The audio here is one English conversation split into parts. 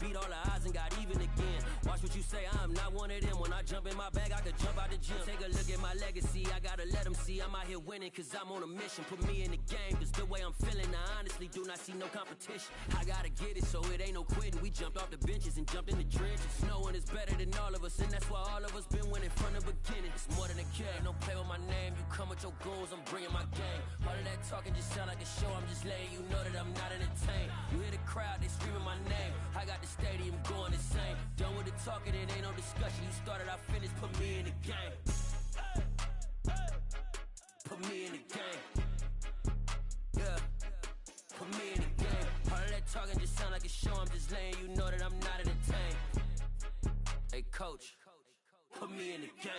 beat all the odds and got even again. Watch what you say, I'm not one of them. When I jump in my bag, I could jump out the gym. Take a look at my legacy, I gotta let them see I'm out here winning, cause I'm on a mission. Put me in the game, cause the way I'm feeling, I honestly do not see no competition. I gotta get it, so it ain't no quitting. We jumped off the benches and jumped in the trenches. No one is better than all of us, and that's why all of us been winning from the beginning. It's more than a game, don't play with my name. You come with your goons, I'm bringing my game. All of that talking just sound like a show, I'm just letting you know that I'm not entertained. You hear the crowd, they screaming my name. I got the stadium going insane. Done with the talking, it ain't no discussion. You started, I finished, put me in the game. Put me in the game. Yeah, put me in the game. All of that talking just sound like a show, I'm just letting you know that I'm not entertained. Hey coach, put me in the game.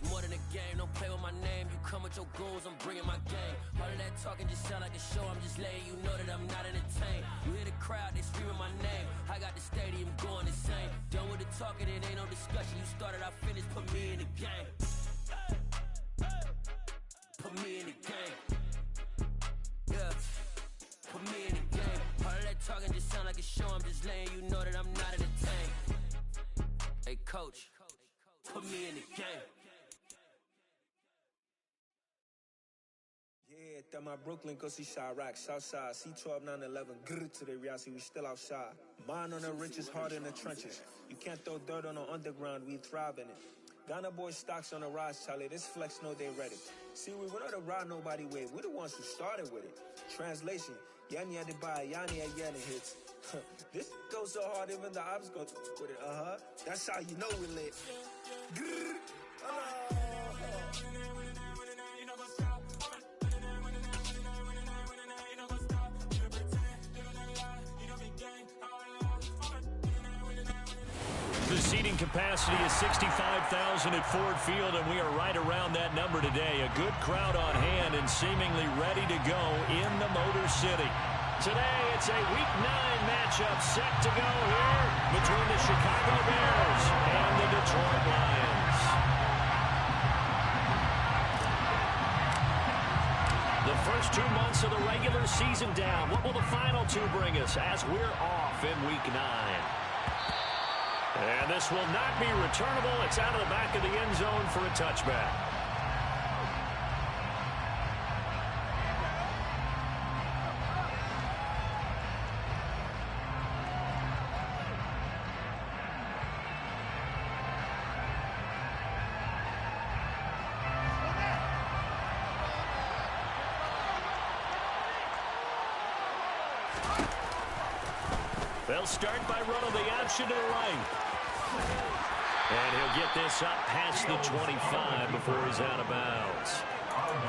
More than a game, don't play with my name. You come with your goons, I'm bringing my game. All of that talking just sound like a show, I'm just letting you know that I'm not entertained. You hear the crowd, they screaming my name. I got the stadium going insane. Done with the talking, it ain't no discussion. You started, I finished, put me in the game. Put me in the game. Yeah, put me in the game. All of that talking just sound like a show, I'm just letting you know that I'm not entertained. Hey coach, put me in the game. Yeah, that my Brooklyn, go see Chirac, Southside, C12, 911, grrr to the reality, we still outside. Mine on the riches, heart in the trenches. You can't throw dirt on the underground, we thrive in it. Ghana boys stocks on the rise, Charlie, this flex know they ready. See, we were not to ride nobody with, we're the ones who started with it. Translation, Yani had to buy, Yani had Yanni hits. This goes so hard, even the ops go with it, That's how you know we lit. Grrr, The seating capacity is 65,000 at Ford Field, and we are right around that number today. A good crowd on hand and seemingly ready to go in the Motor City. Today, it's a Week 9 matchup set to go here between the Chicago Bears and the Detroit Lions. The first 2 months of the regular season down. What will the final two bring us as we're off in Week 9? And this will not be returnable. It's out of the back of the end zone for a touchback. They'll start by running the option to the right. And he'll get this up past the 25 before he's out of bounds.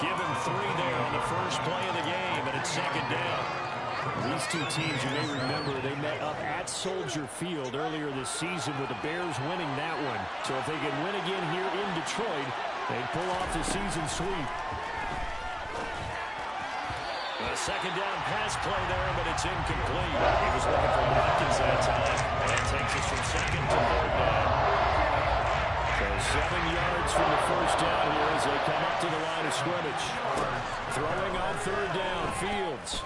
Give him 3 there on the first play of the game, and it's second down. These two teams, you may remember, they met up at Soldier Field earlier this season with the Bears winning that one. So if they can win again here in Detroit, they'd pull off the season sweep. A second down pass play there, but it's incomplete. He was looking for Watkins that time. That takes us from second to third down. So 7 yards from the first down here as they come up to the line of scrimmage. Throwing on third down, Fields.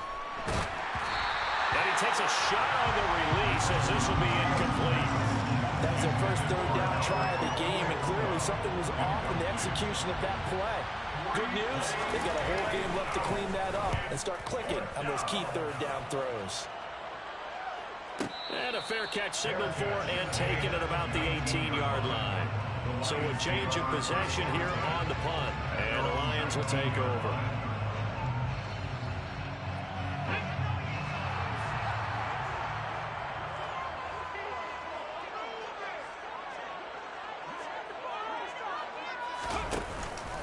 And he takes a shot on the release as this will be incomplete. That was their first third down try of the game, and clearly something was off in the execution of that play. Good news, they've got a whole game left to clean that up and start clicking on those key third down throws. And a fair catch signaled for and taken at about the 18-yard line. So a change of possession here on the punt, and the Lions will take over.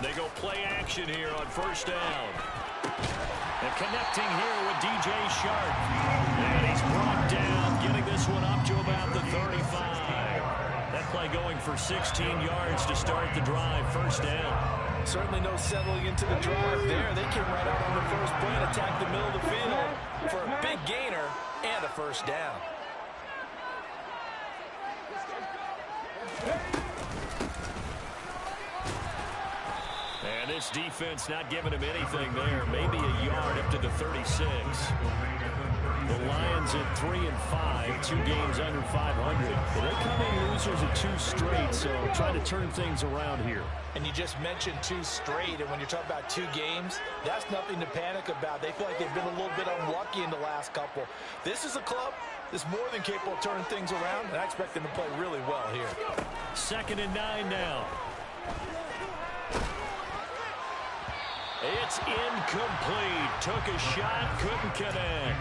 They go play action here on first down. And connecting here with DJ Shark. And he's brought down, getting this one up to about the 35. That play going for 16 yards to start the drive. First down. Certainly no settling into the drive there. They came right out on the first play and attacked the middle of the field for a big gainer and a first down. And this defense not giving him anything there. Maybe a yard up to the 36. The Lions at 3-5, 2 games under 500. But they come in losers of 2 straight, so try to turn things around here. And you just mentioned 2 straight, and when you're talking about 2 games, that's nothing to panic about. They feel like they've been a little bit unlucky in the last couple. This is a club that's more than capable of turning things around, and I expect them to play really well here. 2nd and 9 now. It's incomplete. Took a shot, couldn't connect.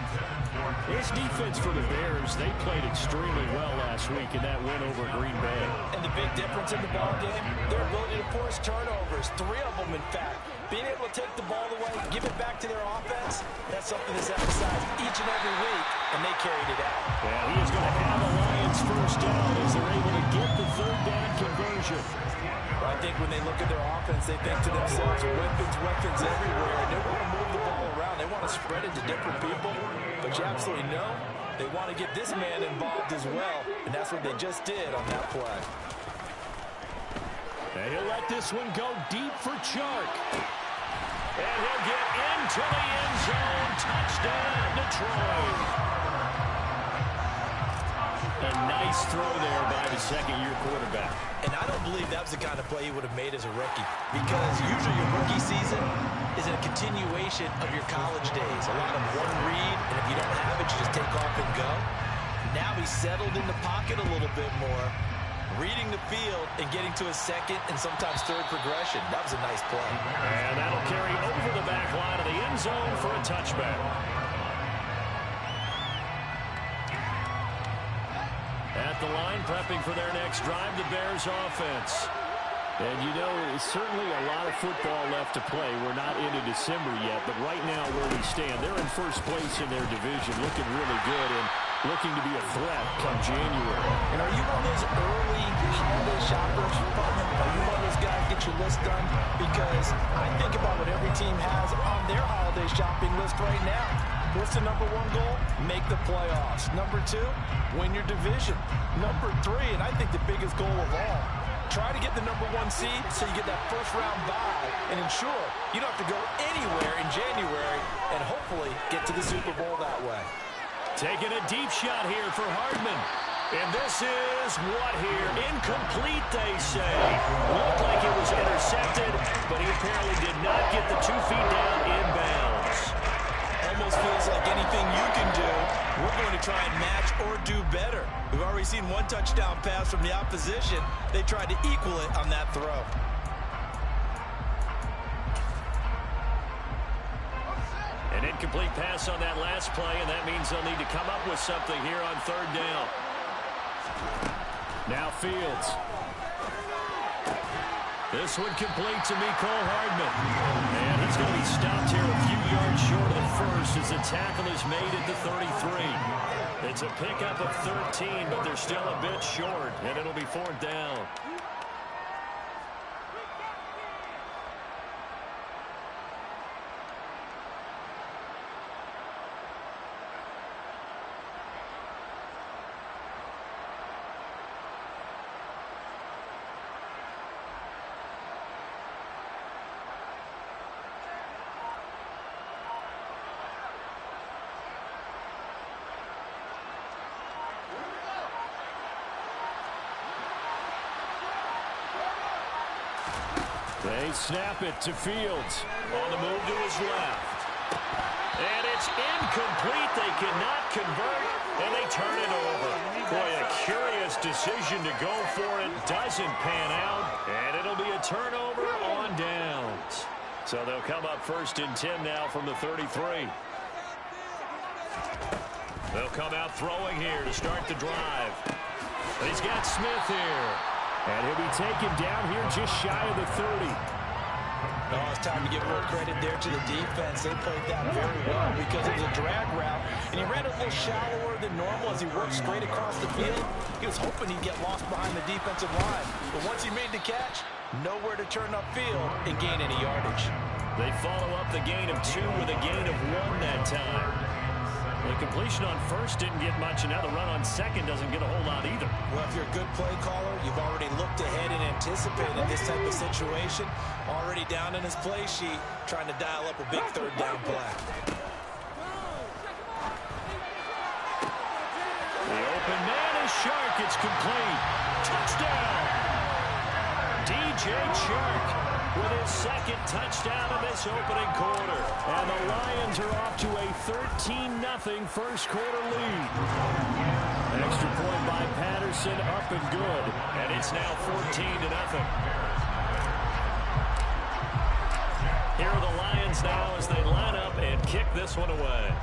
This defense for the Bears, they played extremely well last week in that win over Green Bay. And the big difference in the ball game, their ability to force turnovers, 3 of them in fact. Being able to take the ball away, give it back to their offense, that's something that's emphasized each and every week, and they carried it out. Yeah, he is going to have a Lions first down as they're able to get the 3rd down conversion. I think when they look at their offense, they think to themselves, weapons everywhere. And they want to move the ball around. They want to spread it to different people. But you absolutely know they want to get this man involved as well. And that's what they just did on that play. And he'll let this one go deep for Chark. And he'll get into the end zone. Touchdown, Detroit. A nice throw there by the second-year quarterback. And I don't believe that was the kind of play he would have made as a rookie, because usually your rookie season is a continuation of your college days. A lot of one read, and if you don't have it, you just take off and go. Now he's settled in the pocket a little bit more, reading the field and getting to his 2nd and sometimes 3rd progression. That was a nice play. And that'll carry over the back line of the end zone for a touchback. At the line, prepping for their next drive, the Bears offense. And you know, certainly a lot of football left to play. We're not into December yet, but right now where we stand, they're in first place in their division, looking really good and looking to be a threat come January. And are you one of those early holiday shoppers? Are you one of those guys get your list done? Because I think about what every team has on their holiday shopping list right now. What's the number 1 goal? Make the playoffs. Number 2, win your division. Number 3, and I think the biggest goal of all, try to get the number 1 seed so you get that first-round bye and ensure you don't have to go anywhere in January and hopefully get to the Super Bowl that way. Taking a deep shot here for Hardman. And this is what here? Incomplete, they say. Looked like it was intercepted, but he apparently did not get the 2 feet down inbounds. Almost feels like anything you can do, we're going to try and match or do better. We've already seen 1 touchdown pass from the opposition. They tried to equal it on that throw. An incomplete pass on that last play, and that means they'll need to come up with something here on 3rd down. Now Fields. This one complete to Mecole Hardman. And he's going to be stopped here a few yards short of the first as the tackle is made at the 33. It's a pickup of 13, but they're still a bit short, and it'll be 4th down. They snap it to Fields. On the move to his left. And it's incomplete. They cannot convert, and they turn it over. Boy, a curious decision to go for it. Doesn't pan out, and it'll be a turnover on downs. So they'll come up 1st and 10 now from the 33. They'll come out throwing here to start the drive. And he's got Smith here. And he'll be taken down here just shy of the 30. Oh, it's time to give a little credit there to the defense. They played that very well because it was a drag route, and he ran a little shallower than normal as he worked straight across the field. He was hoping he'd get lost behind the defensive line, but once he made the catch, nowhere to turn upfield and gain any yardage. They follow up the gain of 2 with a gain of 1 that time. The completion on first didn't get much, and now the run on second doesn't get a whole lot either. Well, if you're a good play caller, you've already looked ahead and anticipated this type of situation. Already down in his play sheet, trying to dial up a big third down play. The open man is Chark. It's complete. Touchdown! DJ Chark with his second touchdown in this opening quarter. And the Lions are off to a 13-0 first quarter lead. Extra point by Patterson, up and good. And it's now 14-0. Here are the Lions now as they line up and kick this one away.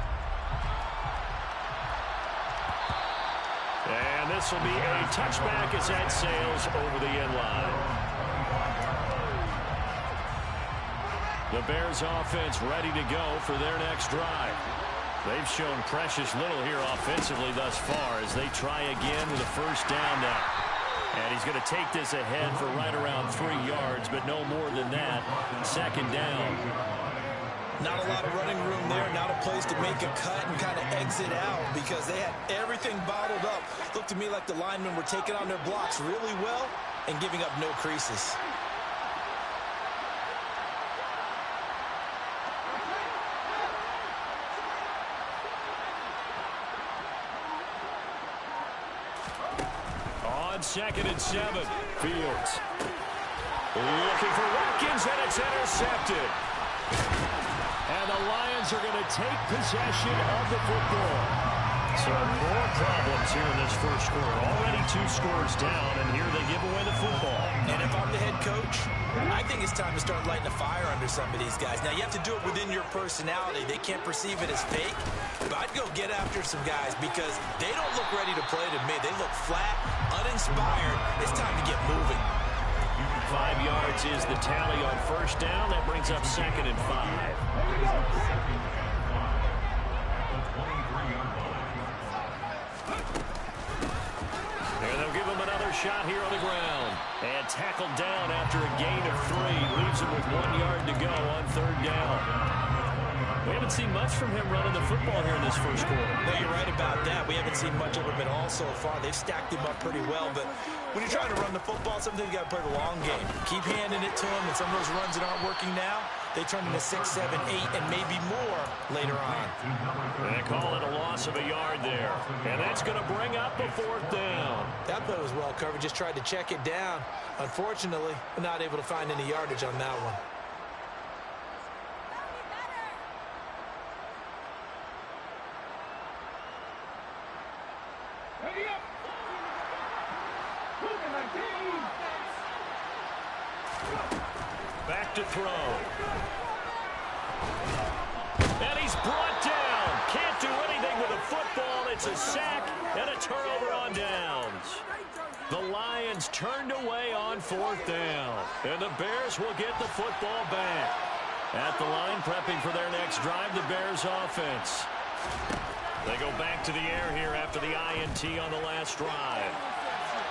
And this will be a touchback as that sails over the end line. The Bears offense ready to go for their next drive. They've shown precious little here offensively thus far as they try again with a first down now. And he's going to take this ahead for right around 3 yards, but no more than that. Second down. Not a lot of running room there, not a place to make a cut and kind of exit out because they had everything bottled up. Looked to me like the linemen were taking on their blocks really well and giving up no creases. On 2nd and 7, Fields looking for Watkins, and it's intercepted. And the Lions are going to take possession of the football. So more problems here in this first quarter. Already 2 scores down, and here they give away the football. And if I'm the head coach, I think it's time to start lighting a fire under some of these guys. Now, you have to do it within your personality. They can't perceive it as fake. But I'd go get after some guys because they don't look ready to play to me. They look flat, uninspired. It's time to get moving. 5 yards is the tally on first down. That brings up 2nd and 5. And they'll give him another shot here on the ground. And tackled down after a gain of 3. Leaves him with 1 yard to go on third down. We haven't seen much from him running the football here in this first quarter. No, you're right about that. We haven't seen much of him at all so far. They've stacked him up pretty well. But when you're trying to run the football, sometimes you got to play the long game. Keep handing it to him, and some of those runs that aren't working now, they turn into 6, 7, 8, and maybe more later on. They call it a loss of a yard there. And that's going to bring up a 4th down. That play was well covered. Just tried to check it down. Unfortunately, not able to find any yardage on that one. Back to throw. And he's brought down. Can't do anything with a football. It's a sack and a turnover on downs. The Lions turned away on 4th down. And the Bears will get the football back. At the line, prepping for their next drive, the Bears offense. They go back to the air here after the INT on the last drive.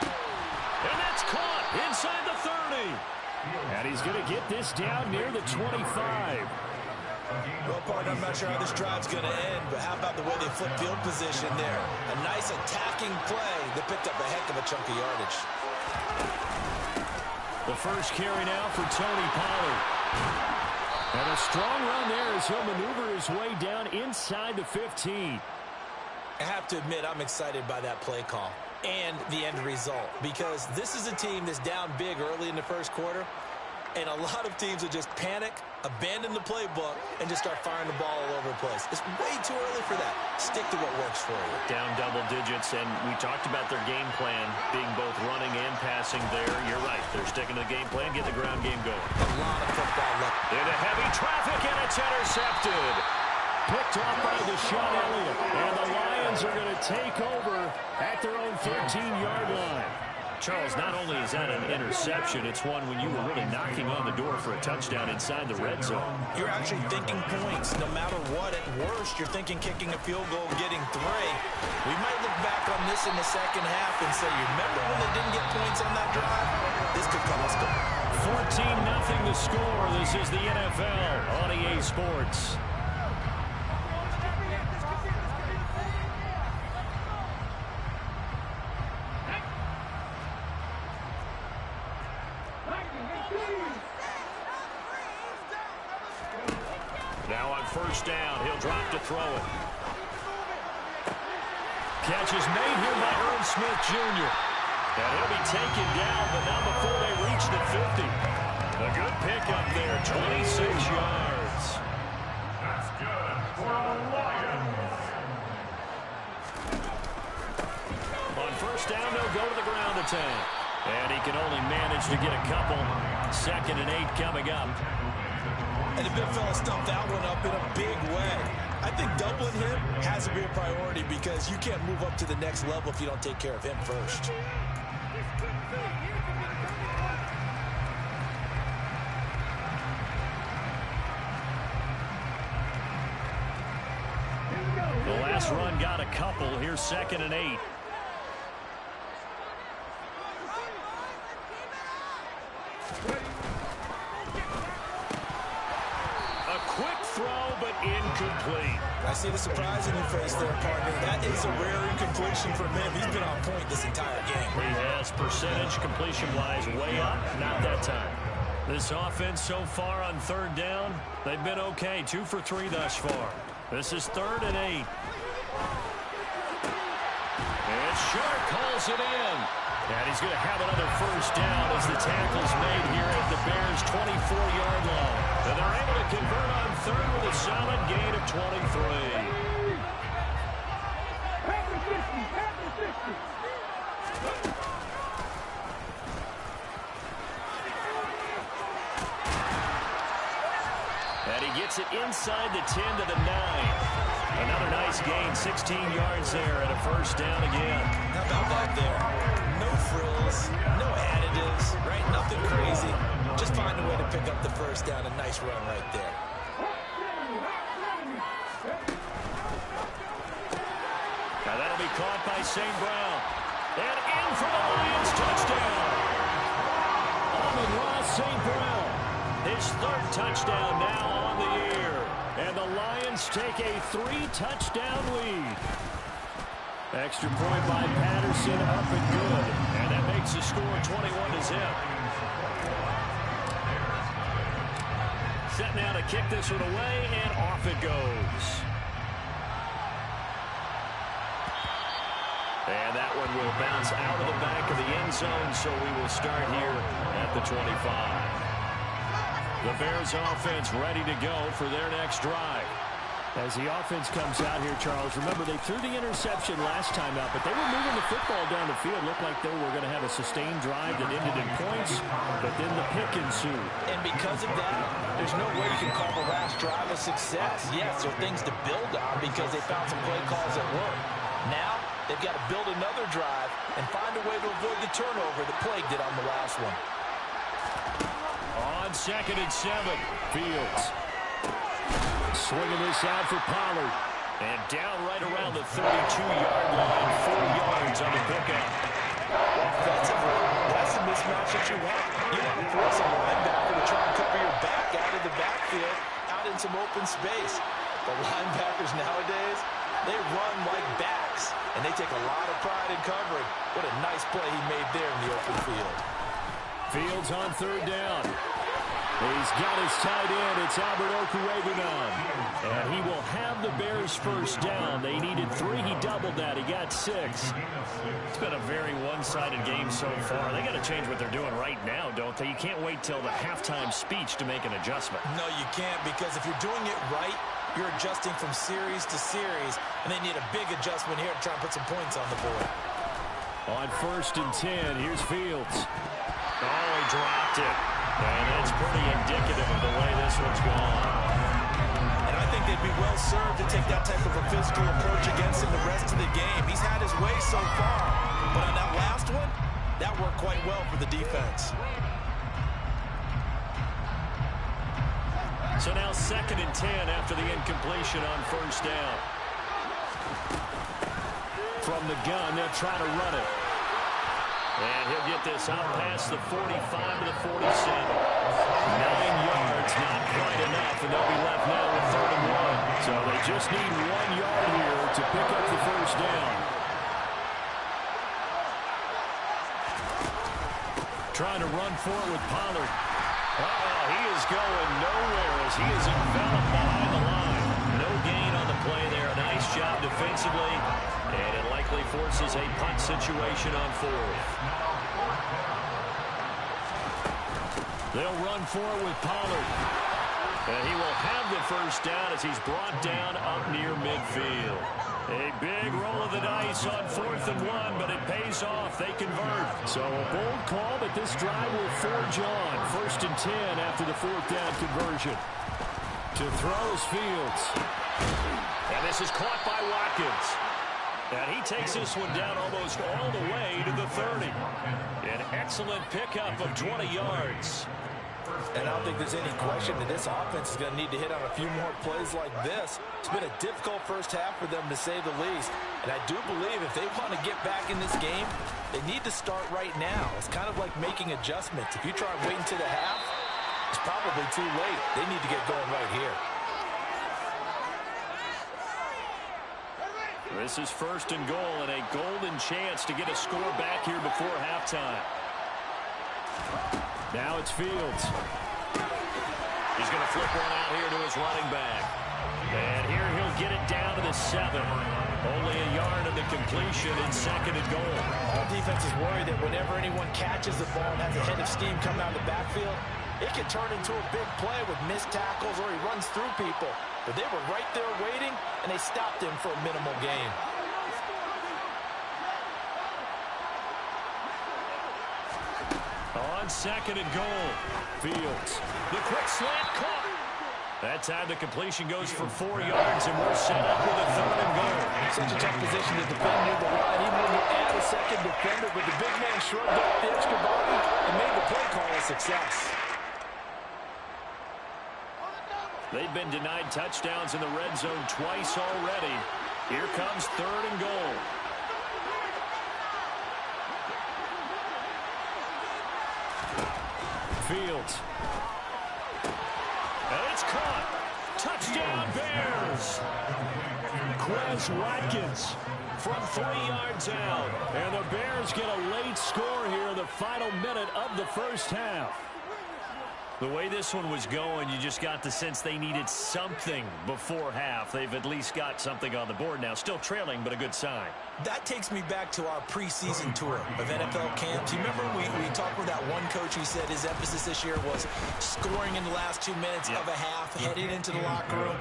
And that's caught inside the 30. And he's going to get this down near the 25. Well, partner, I'm not sure how this drive's going to end, but how about the way they flip field position there? A nice attacking play that picked up a heck of a chunk of yardage. The first carry now for Tony Pollard. And a strong run there as he'll maneuver his way down inside the 15. I have to admit, I'm excited by that play call and the end result because this is a team that's down big early in the first quarter, and a lot of teams will just panic, abandon the playbook, and just start firing the ball all over the place. It's way too early for that. Stick to what works for you. Down double digits, and we talked about their game plan being both running and passing there. You're right. They're sticking to the game plan, get the ground game going. A lot of football left. Into heavy traffic, and it's intercepted. Picked off by Deshaun Elliott. And the Lions are going to take over at their own 13-yard line. Charles, not only is that an interception, it's one when you were really knocking on the door for a touchdown inside the red zone. You're actually thinking points. No matter what, at worst, you're thinking kicking a field goal, getting 3. We might look back on this in the second half and say, you remember when they didn't get points on that drive? This could cost them. 14-0 the score. This is the NFL on EA Sports. Now on first down, he'll drop to throw it. Catch is made here by Irv Smith Jr. And he'll be taken down, but not before they reach the 50. A good pickup there, 26 yards. That's good for the Lions. On first down, they'll go to the ground attack. And he can only manage to get a couple. 2nd and 8 coming up. And the big fella stumped that one up in a big way. I think doubling him has to be a priority because you can't move up to the next level if you don't take care of him first. The last run got a couple. Here's 2nd and 8. Incomplete. I see the surprise in your face there, partner. That is a rare incompletion from him. He's been on point this entire game. He has percentage completion-wise way up. Not that time. This offense so far on 3rd down, they've been okay. 2 for 3 thus far. This is 3rd and 8. And Sharp calls it in. And he's going to have another first down as the tackle's made here at the Bears' 24-yard line. And they're able to convert on 3rd with a solid gain of 23. And he gets it inside the 10 to the 9. Another nice gain, 16 yards there and a first down again. How about that there? No frills, no additives, right? Nothing crazy. Just find a way to pick up the first down. A nice run right there. Now that'll be caught by St. Brown. And in for the Lions, touchdown. Amon-Ra St. Brown. His 3rd touchdown now on the year. And the Lions take a 3-touchdown lead. Extra point by Patterson, up and good. And that makes the score 21-0. Set now to kick this one away, and off it goes. And that one will bounce out of the back of the end zone, so we will start here at the 25. The Bears offense ready to go for their next drive. As the offense comes out here, Charles, remember they threw the interception last time out, but they were moving the football down the field. Looked like they were going to have a sustained drive that ended in points, but then the pick ensued. And because of that, there's no way you can call the last drive a success. Yes, there are things to build on because they found some play calls that work. Now, they've got to build another drive and find a way to avoid the turnover that plagued it on the last one. On 2nd and 7, Fields. Swinging this out for Pollard. And down right around the 32-yard line. 4 yards on the pickup. Offensively, that's the mismatch that you want. You want to force a linebacker to try and cover your back out of the backfield, out in some open space. The linebackers nowadays, they run like backs, and they take a lot of pride in covering. What a nice play he made there in the open field. Fields on 3rd down. He's got his tight end. It's Albert Okwuegbunam. And he will have the Bears first down. They needed 3. He doubled that. He got 6. It's been a very one-sided game so far. They got to change what they're doing right now, don't they? You can't wait till the halftime speech to make an adjustment. No, you can't, because if you're doing it right, you're adjusting from series to series, and they need a big adjustment here to try and put some points on the board. On 1st and 10, here's Fields. Oh, he dropped it. And it's pretty indicative of the way this one's gone. And I think they'd be well served to take that type of a physical approach against him the rest of the game. He's had his way so far, but on that last one, that worked well for the defense. So now 2nd and 10 after the incompletion on first down. From the gun, they'll try to run it. And he'll get this out past the 45 to the 47. 9 yards, not quite enough, and they'll be left now with 3rd and 1. So they just need 1 yard here to pick up the first down. Trying to run for it with Pollard. He is going nowhere as he is enveloped behind the line. No gain on the play there. Nice job defensively, and it likely forces a punt situation on 4th. They'll run for it with Pollard. And he will have the first down as he's brought down up near midfield. A big roll of the dice on 4th and 1, but it pays off. They convert. So a bold call, but this drive will forge on. 1st and 10 after the 4th down conversion. To throw is Fields. And this is caught by Watkins. And he takes this one down almost all the way to the 30. An excellent pickup of 20 yards. And I don't think there's any question that this offense is going to need to hit on a few more plays like this. It's been a difficult first half for them, to say the least. And I do believe if they want to get back in this game, they need to start right now. It's kind of like making adjustments. If you try waiting to the half, it's probably too late. They need to get going right here. This is 1st and goal and a golden chance to get a score back here before halftime. Now it's Fields. He's going to flip one out here to his running back. And here he'll get it down to the 7. Only a yard of the completion in 2nd and goal. All defense is worried that whenever anyone catches the ball and has a head of steam come out of the backfield, it can turn into a big play with missed tackles or he runs through people. But they were right there waiting, and they stopped him for a minimal gain. On 2nd and goal, Fields. The quick slant caught. That time the completion goes for 4 yards, and we're set up with a 3rd and goal. Such a tough position to defend near the line, even when you add a second defender, but the big man shrugged off the extra body and made the play call a success. They've been denied touchdowns in the red zone twice already. Here comes 3rd and goal. Fields. And it's caught. Touchdown Bears. Quez Watkins from 3 yards out. And the Bears get a late score here in the final minute of the first half. The way this one was going, you just got the sense they needed something before half. They've at least got something on the board now. Still trailing, but a good sign. That takes me back to our preseason tour of NFL camps. You remember we talked with that one coach who said his emphasis this year was scoring in the last 2 minutes of a half, heading into the locker room.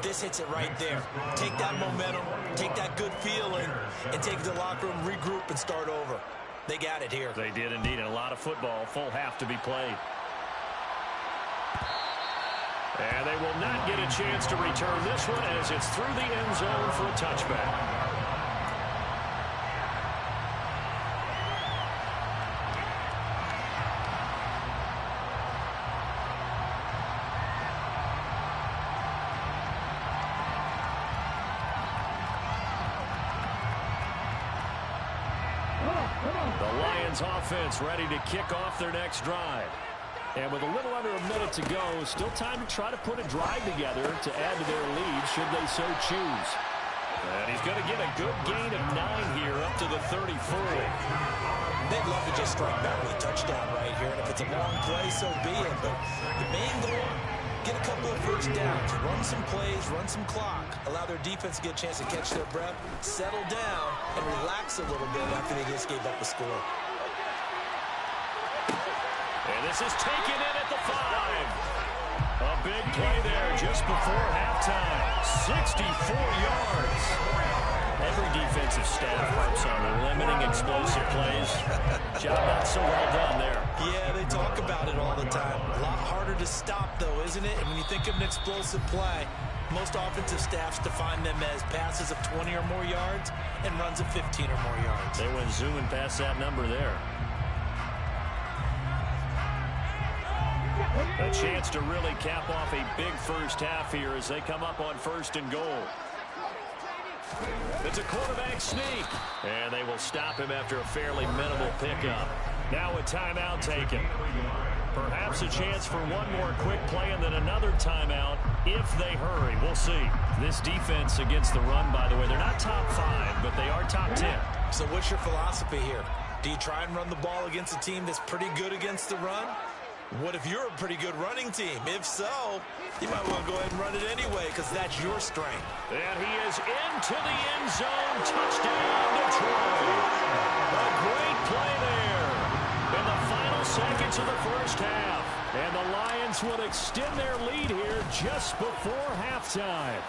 This hits it right there. Take that momentum, take that good feeling, and take it to the locker room, regroup, and start over. They got it here. They did indeed, and a lot of football, full half to be played. And they will not get a chance to return this one as it's through the end zone for a touchback. The Lions offense ready to kick off their next drive. And with a little under a minute to go, still time to try to put a drive together to add to their lead should they so choose. And he's going to get a good gain of 9 here up to the 34. They'd love to just strike back with a touchdown right here. And if it's a long play, so be it. But the main goal, get a couple of first downs, run some plays, run some clock, allow their defense to get a chance to catch their breath, settle down, and relax a little bit after they just gave up the score. And this is taken in at the 5. A big play there just before halftime. 64 yards. Every defensive staff harps on limiting explosive plays. Job not so well done there. Yeah, they talk about it all the time. A lot harder to stop, though, isn't it? And when you think of an explosive play, most offensive staffs define them as passes of 20 or more yards and runs of 15 or more yards. They went zooming past that number there. A chance to really cap off a big first half here as they come up on 1st and goal. It's a quarterback sneak, and they will stop him after a fairly minimal pickup. Now a timeout taken. Perhaps a chance for one more quick play and then another timeout if they hurry. We'll see. This defense against the run, by the way, they're not top 5, but they are top 10. So what's your philosophy here? Do you try and run the ball against a team that's pretty good against the run? What if you're a pretty good running team? If so, you might want to go ahead and run it anyway because that's your strength. And he is into the end zone. Touchdown, Detroit. A great play there in the final seconds of the first half. And the Lions will extend their lead here just before halftime.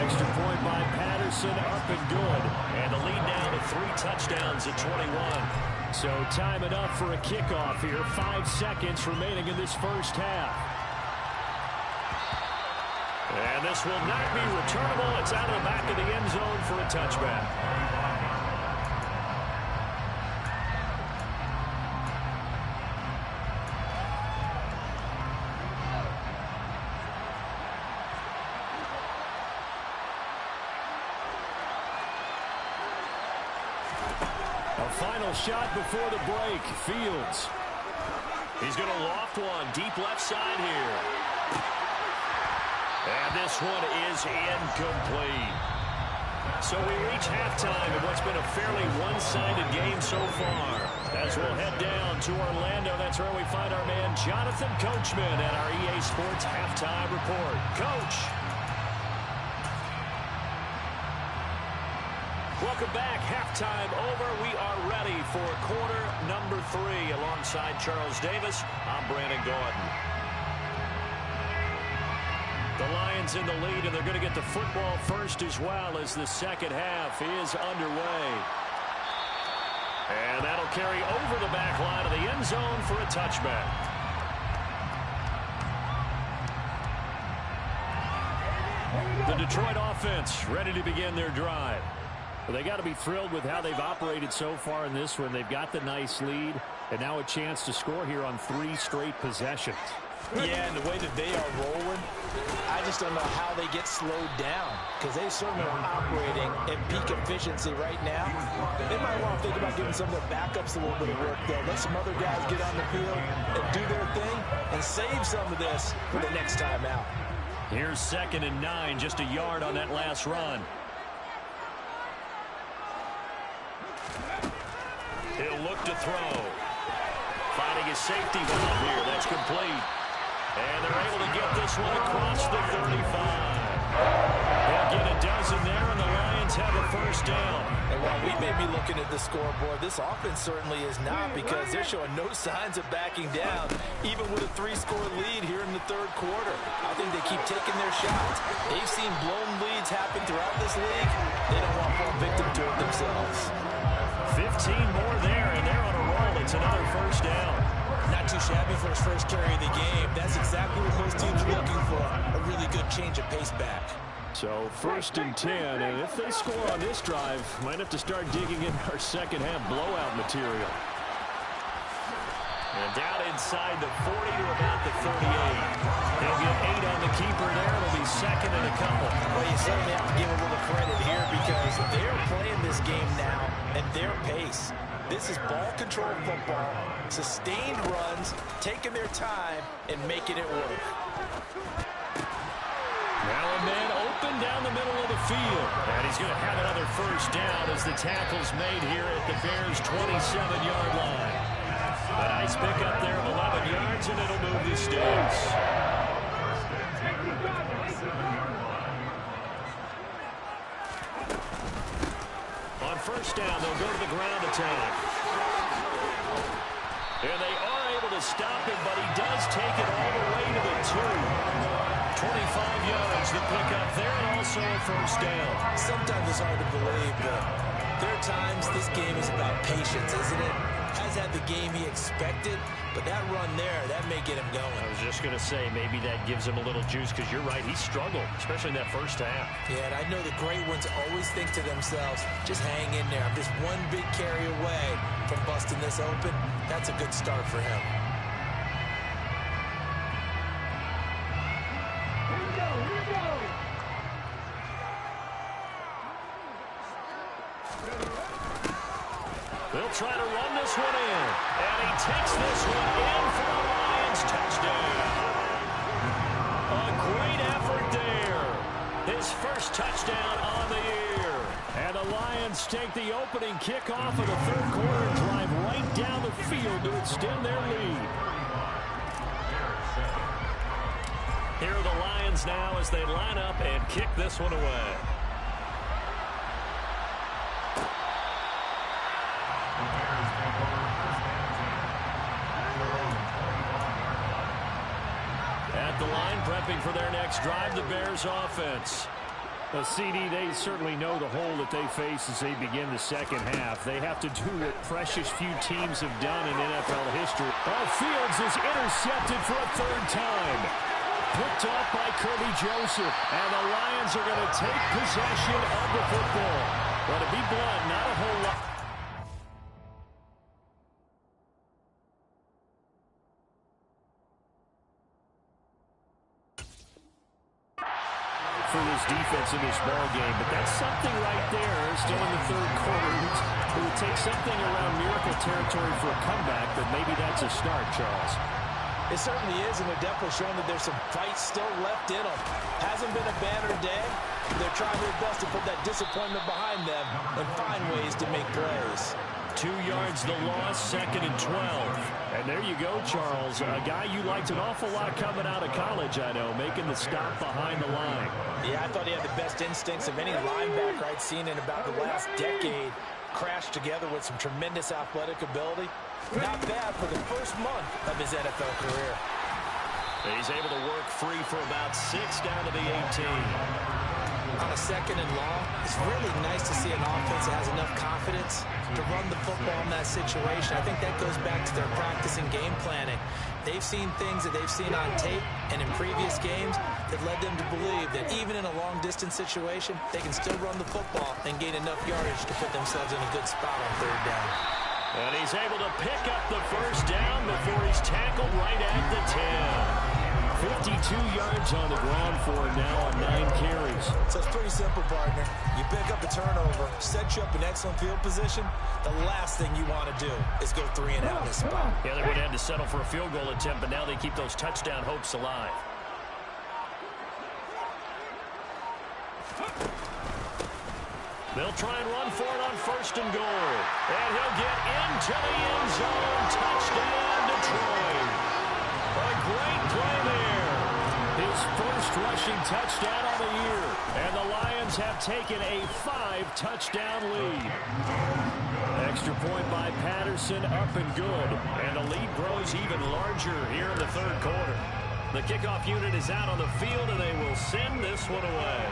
Extra point by Patterson, up and good. And the lead now to 3 touchdowns at 21. So time enough for a kickoff here. 5 seconds remaining in this first half. And this will not be returnable. It's out of the back of the end zone for a touchback. Final shot before the break. Fields. He's going to loft one deep left side here. And this one is incomplete. So we reach halftime in what's been a fairly one-sided game so far. As we'll head down to Orlando, that's where we find our man Jonathan Coachman at our EA Sports Halftime Report. Coach. Welcome back. Halftime over. We are ready for quarter number 3. Alongside Charles Davis, I'm Brandon Gaudin. The Lions in the lead, and they're going to get the football first as well as the second half is underway. And that'll carry over the back line of the end zone for a touchback. The Detroit offense ready to begin their drive. Well, they got to be thrilled with how they've operated so far in this one. They've got the nice lead, and now a chance to score here on 3 straight possessions. Yeah, and the way that they are rolling, I just don't know how they get slowed down because they certainly are operating at peak efficiency right now. They might want to think about giving some of their backups a little bit of work, though. Let some other guys get on the field and do their thing and save some of this for the next time out. Here's 2nd and 9, just a yard on that last run. He'll look to throw. Finding his safety valve here. That's complete. And they're able to get this one across the 35. They'll get a dozen there, and the Lions have a first down. And while we may be looking at the scoreboard, this offense certainly is not because they're showing no signs of backing down, even with a 3-score lead here in the 3rd quarter. I think they keep taking their shots. They've seen blown leads happen throughout this league. They don't want to fall victim to it themselves. 15 more there, and they're on a roll. It's another first down. Not too shabby for his first carry of the game. That's exactly what most teams are looking for, a really good change of pace back. So 1st and 10, and if they score on this drive, might have to start digging in our second half blowout material. And down inside the 40 to about the 38. They'll get 8 on the keeper there. It'll be 2nd and a couple. Well, you certainly have to give a little credit here because they're playing this game now at their pace. This is ball control football, sustained runs, taking their time, and making it work. Now a man open down the middle of the field. And he's going to have another first down as the tackle's made here at the Bears' 27-yard line. A nice pickup there of 11 yards, and it'll move the sticks. On first down, they'll go to the ground attack. And they are able to stop him, but he does take it all the way to the 2. 25 yards, the pickup there, and also a first down. Sometimes it's hard to believe, but there are times this game is about patience, isn't it? Has had the game he expected, but that run there, that may get him going. I was just going to say, maybe that gives him a little juice, because you're right, he struggled, especially in that first half. Yeah, and I know the great ones always think to themselves, just hang in there. I'm just one big carry away from busting this open. That's a good start for him. They'll try to run this one in. And he takes this one in for a Lions touchdown. A great effort there. His first touchdown on the year. And the Lions take the opening kickoff of the third quarter and drive right down the field to extend their lead. Here are the Lions now as they line up and kick this one away. At the line, prepping for their next drive, the Bears offense. Well, CD, they certainly know the hole that they face as they begin the second half. They have to do what precious few teams have done in NFL history. Fields is intercepted for a third time. Picked off by Kirby Joseph. And the Lions are going to take possession of the football. But to be blunt, not a whole lot. For this defense in this ball game, but that's something right there. Still in the third quarter. It would take something around miracle territory for a comeback, but maybe that's a start, Charles. It certainly is, and they're definitely showing that there's some fight still left in them. Hasn't been a banner day. They're trying their best to put that disappointment behind them and find ways to make plays. 2 yards the loss, 2nd and 12. And there you go, Charles. A guy you liked an awful lot coming out of college, I know, making the stop behind the line. Yeah, I thought he had the best instincts of any linebacker I'd seen in about the last decade. Crashed together with some tremendous athletic ability. Not bad for the first month of his NFL career. He's able to work free for about 6 down to the 18. On a 2nd and long, it's really nice to see an offense that has enough confidence to run the football in that situation. I think that goes back to their practice and game planning. They've seen things that they've seen on tape and in previous games that led them to believe that even in a long-distance situation, they can still run the football and gain enough yardage to put themselves in a good spot on 3rd down. And he's able to pick up the first down before he's tackled right at the 10. 52 yards on the ground for him now on 9 carries. So it's pretty simple, partner. You pick up a turnover, set you up in excellent field position. The last thing you want to do is go 3 and out in this spot. Yeah, they would have to settle for a field goal attempt, but now they keep those touchdown hopes alive. They'll try and run for it on 1st and goal. And he'll get into the end zone. Touchdown, Detroit. A great play there. His first rushing touchdown on the year. And the Lions have taken a 5-touchdown lead. Extra point by Patterson, up and good. And the lead grows even larger here in the 3rd quarter. The kickoff unit is out on the field, and they will send this one away.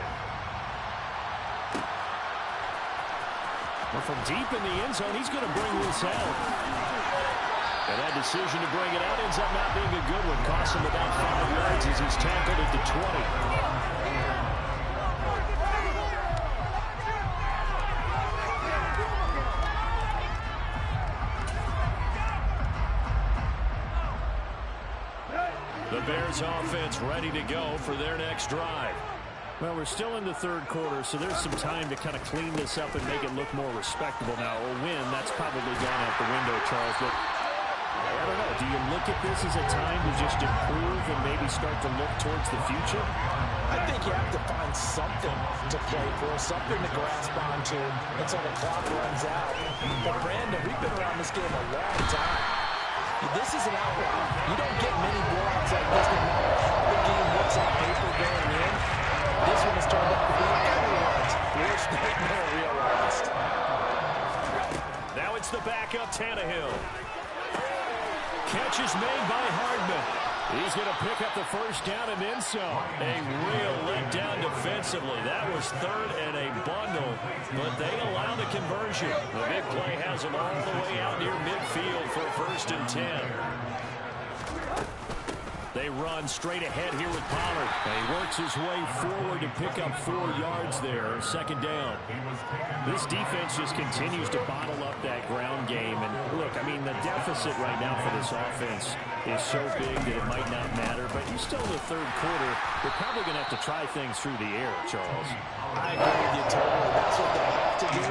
Well, from deep in the end zone, he's going to bring this out. And that decision to bring it out ends up not being a good one. Costs him about 5 yards as he's tackled at the 20. The Bears offense ready to go for their next drive. Well, we're still in the 3rd quarter, so there's some time to kind of clean this up and make it look more respectable now. A win, that's probably gone out the window, Charles. But I don't know. Do you look at this as a time to just improve and maybe start to look towards the future? I think you have to find something to play for, something to grasp onto until the clock runs out. But, Brandon, we've been around this game a long time. This is an outlier. You don't get many blowouts like this no matter how the game looks on paper going in. This one has turned out to be everyone's worst nightmare realized. Now it's the backup Tannehill. Catch is made by Hardman. He's going to pick up the first down and then some. A real letdown defensively. That was 3rd and a bundle, but they allow the conversion. The big play has them all the way out near midfield for 1st and 10. They run straight ahead here with Pollard. And he works his way forward to pick up 4 yards there. 2nd down. This defense just continues to bottle up that ground game. And look, look, I mean, the deficit right now for this offense is so big that it might not matter, but you still in the third quarter, they're probably going to have to try things through the air, Charles. I agree with you totally. That's what they have to do.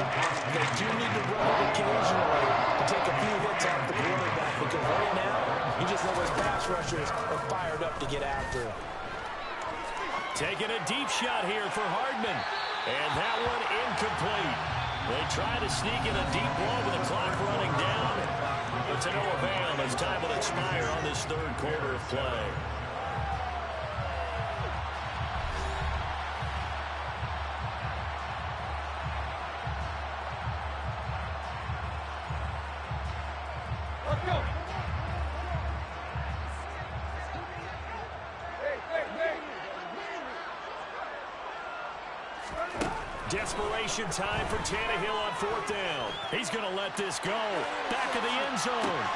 They do need to run it occasionally to take a few hits off the quarterback, because right now, you just know those pass rushers are fired up to get after him. Taking a deep shot here for Hardman. And that one incomplete. They try to sneak in a deep ball with the clock running down. But to no avail as time will expire on this third quarter of play. Let's go. Desperation time for Tannehill on fourth down. He's going to let this go. Back of the end zone.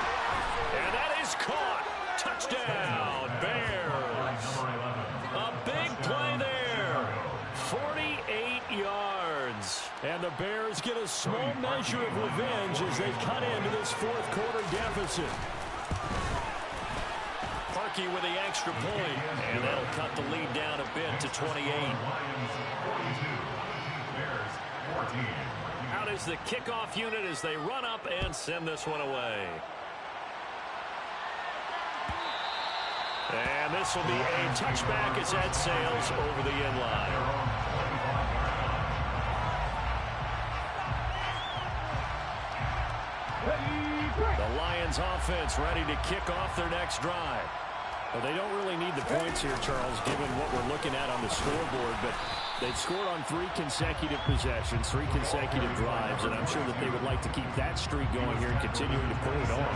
And that is caught. Touchdown, Bears. A big play there. 48 yards. And the Bears get a small measure of revenge as they cut into this fourth quarter deficit. Parkey with the extra point. And that'll cut the lead down a bit to 28. Out is the kickoff unit as they run up and send this one away. And this will be a touchback as that sails over the end line. The Lions offense ready to kick off their next drive. Well, they don't really need the points here, Charles, given what we're looking at on the scoreboard, but they've scored on 3 consecutive possessions, 3 consecutive drives, and I'm sure that they would like to keep that streak going here and continuing to pull it on.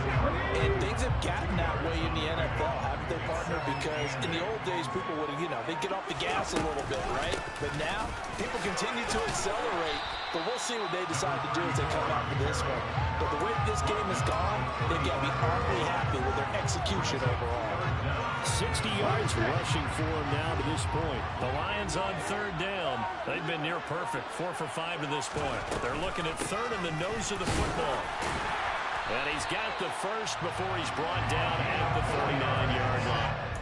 And things have gotten that way in the NFL, haven't they, partner? Because in the old days, people would, they'd get off the gas a little bit, right? But now, people continue to accelerate. But we'll see what they decide to do as they come out for this one. But the way this game has gone, they've got to be awfully happy with their execution overall. 60 yards rushing for him now to this point. The Lions on third down. They've been near perfect, 4 for 5 to this point. They're looking at third in the nose of the football. And he's got the first before he's brought down at the 49-yard line.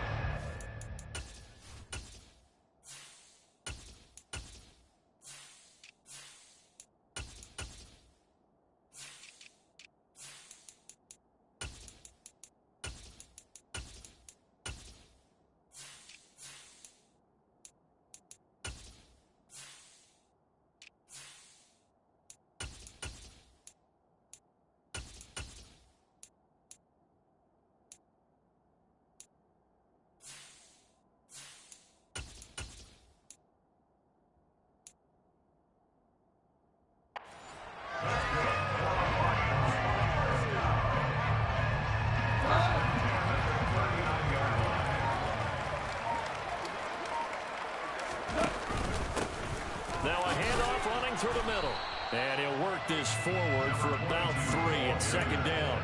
Through the middle. And he'll work this forward for about 3 at second down.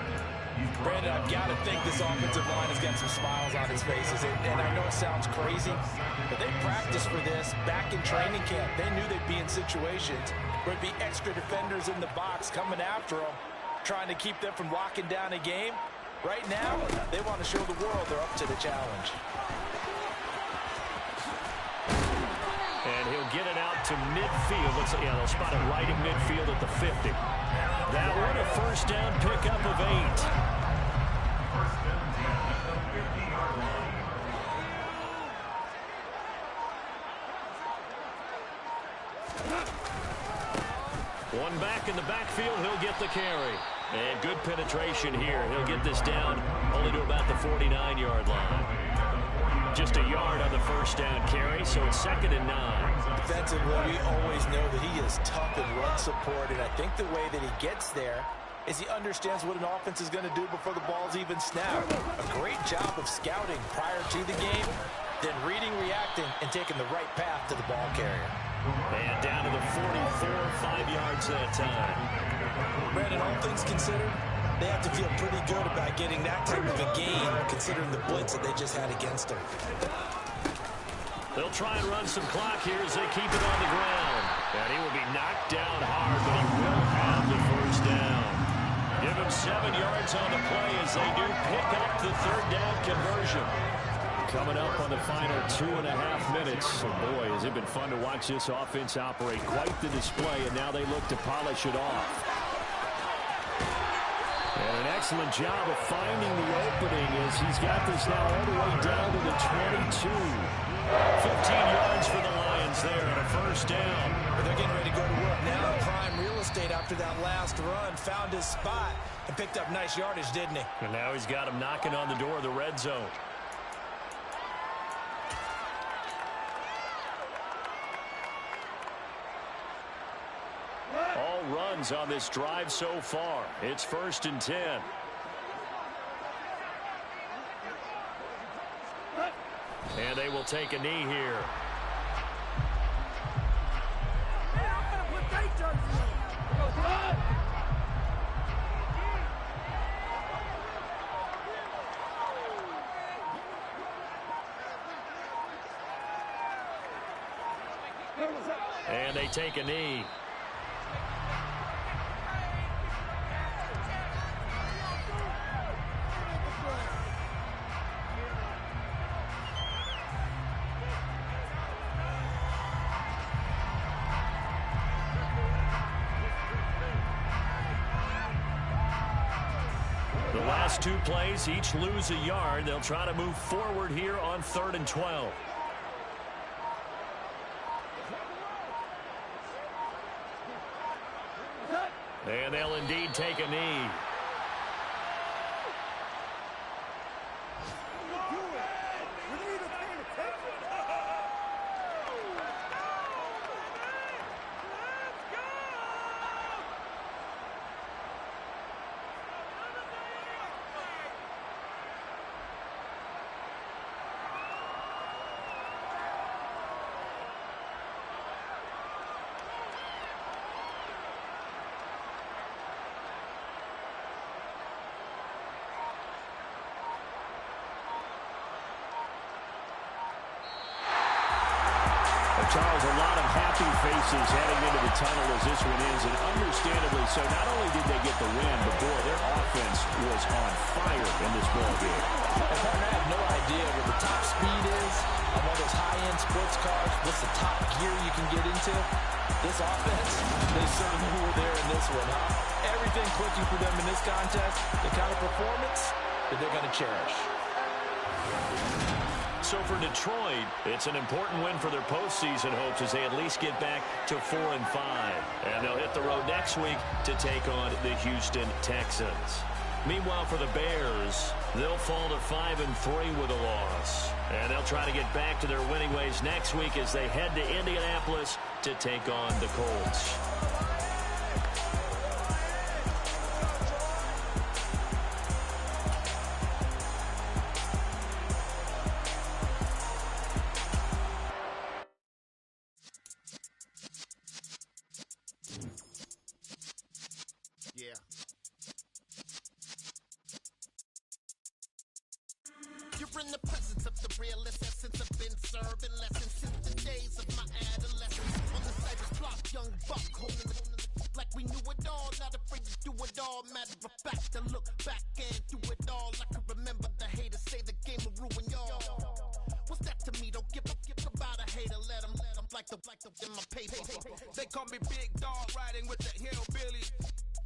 Brandon, I've got to think this offensive line has got some smiles on its faces. And I know it sounds crazy, but they practiced for this back in training camp. They knew they'd be in situations where it'd be extra defenders in the box coming after them, trying to keep them from locking down a game. Right now, they want to show the world they're up to the challenge. And he'll get it out to midfield. They'll spot it right in midfield at the 50. That one, a first down pickup of 8. One back in the backfield, he'll get the carry. And good penetration here. He'll get this down only to about the 49-yard line. Just a yard on the first down carry, so it's 2nd and 9. Defensively, we always know that he is tough in run support, and I think the way that he gets there is he understands what an offense is going to do before the ball's even snapped. A great job of scouting prior to the game, then reading, reacting, and taking the right path to the ball carrier. And down to the 44, 5 yards that time. Brandon, all things considered, they have to feel pretty good about getting that type of a gain, considering the blitz that they just had against them. They'll try and run some clock here as they keep it on the ground. And he will be knocked down hard, but he will have the first down. Give him 7 yards on the play as they do pick up the third down conversion. Coming up on the final 2.5 minutes. And boy, has it been fun to watch this offense operate. Quite the display, and now they look to polish it off. And an excellent job of finding the opening as he's got this now all the way down to the 22. 15 yards for the Lions there and a first down. They're getting ready to go to work now. Prime real estate after that last run. Found his spot and picked up nice yardage, didn't he? And now he's got him knocking on the door of the red zone. All runs on this drive so far. It's 1st and 10. And they will take a knee here. And they take a knee. The last 2 plays, each lose a yard. They'll try to move forward here on 3rd and 12. And they'll indeed take a knee. Charles, a lot of happy faces heading into the tunnel as this one ends, and understandably so. Not only did they get the win, but boy, their offense was on fire in this ball game. And partner, I have no idea what the top speed is on one of those high-end sports cars. What's the top gear you can get into? This offense, they certainly were there in this one, huh? Everything clicking for them in this contest, the kind of performance that they're going to cherish. So for Detroit, it's an important win for their postseason hopes as they at least get back to 4-5. And they'll hit the road next week to take on the Houston Texans. Meanwhile, for the Bears, they'll fall to 5-3 with a loss. And they'll try to get back to their winning ways next week as they head to Indianapolis to take on the Colts. You're in the presence of the realest essence. I've been serving lessons since the days of my adolescence. On the Cypress block, young buck holding the like we knew it all, not afraid to do it all. Matter of fact, to look back and do it all. I can remember the haters say the game will ruin y'all. What's that to me? Don't give about a hater. Let them like the in my paper. They call me Big Dog, riding with the hillbillies.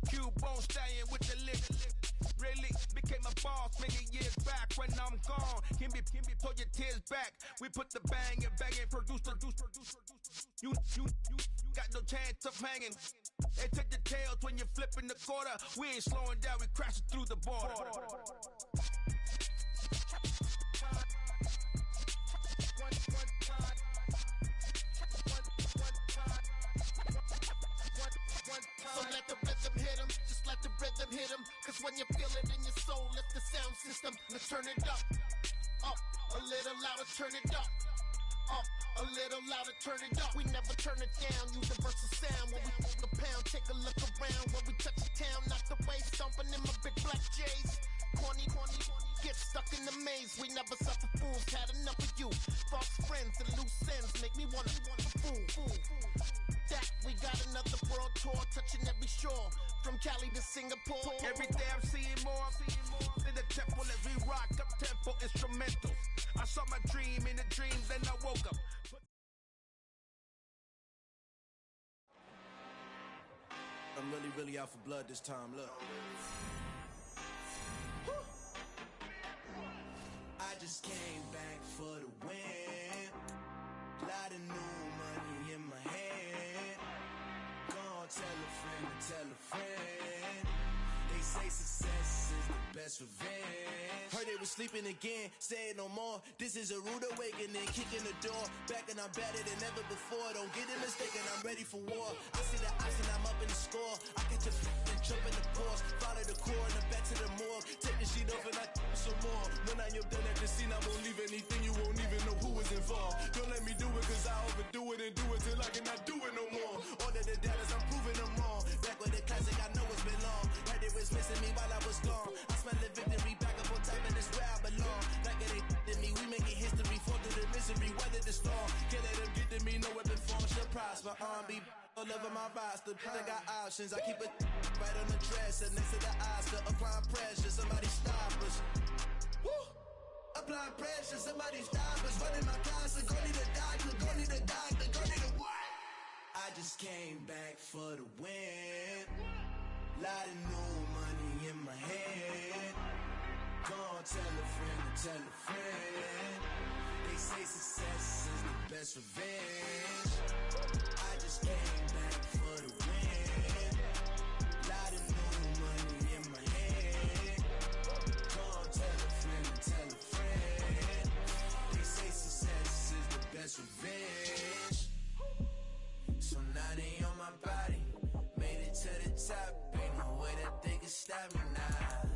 Cubone staying with the lick. Really became a boss many years back. When I'm gone, can be pull your tears back. We put the bang and produce. You got no chance of hanging. They take the tails when you're flipping the quarter. We ain't slowing down, we crashing through the border. So let the rhythm hit him, just let the rhythm hit him. Cause when you feel it in your soul, lift the sound system. Now turn it up, a little louder, turn it up, a little louder, turn it up. We never turn it down, universal sound. When we hold the pound, take a look around. When we touch the town, knock the way, stomping in my big black J's. Corny, Get stuck in the maze, we never suffer fools. Had enough of you. False friends and loose ends make me wanna fool. That we got another world tour, touching every shore, from Cali to Singapore. Every day I'm seeing more in the temple as we rock up tempo instrumentals. I saw my dream in a dream, then I woke up. I'm really out for blood this time, look. I just came back for the win. Lot of new money in my hand. Gonna tell a friend. They say success is the best revenge. Heard they was sleeping again, say it no more. This is a rude awakening, kicking the door. Back and I'm better than ever before. Don't get it mistaken, I'm ready for war. I see the option, I'm up in the score. I catch a and jump in the course. Follow the core and the back to the morgue. Take the sheet off and I some more. When I am done at the scene, I won't leave anything. You won't even know who was involved. Don't let me do it cause I overdo it and do it till I cannot do it no more. All of the doubters, I'm proving them wrong. Back with the classic, I know it's been long. Heard they was missing me while I was gone. I smell the victory back up on top and it's where I belong. Like it ain't to me, we making history. Fall through the misery, weather the storm. Can't let them get to me, no weapon form should prosper. Be all over my roster, I got options. I keep it right on the dresser next to the Oscar. Applying pressure, somebody stop us. Woo! Applying pressure, somebody stop us. Running my closet, go need a doctor, go need a doctor, go need a what? I just came back for the win. Lot of new money in my hand. Gonna tell a friend. They say success is the best revenge. I just came back for the win. Lot of new money in my hand. Gonna tell a friend. They say success is the best revenge. So now they on my body. Made it to the top. Ain't no way that they can stop me now.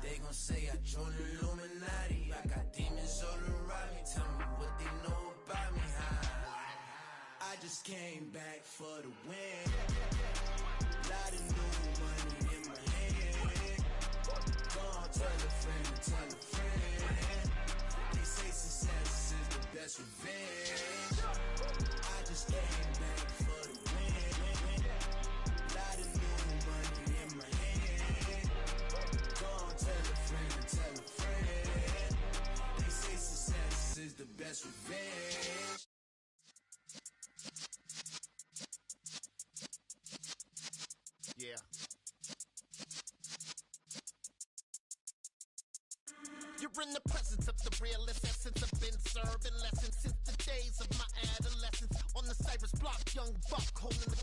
They gon' say I joined the Illuminati. I got demons all around me. Tell me what they know about me, huh? I just came back for the win. Lot of new money in my hand. Gonna tell a friend. They say success is the best revenge. I just came back for the win. Lot of new money in my hand. Gonna tell a friend. They say success is the best revenge. Yeah. You're in the presence of the realest essence. I've been serving lessons since the days of my adolescence. On the Cypress block, young buck holding the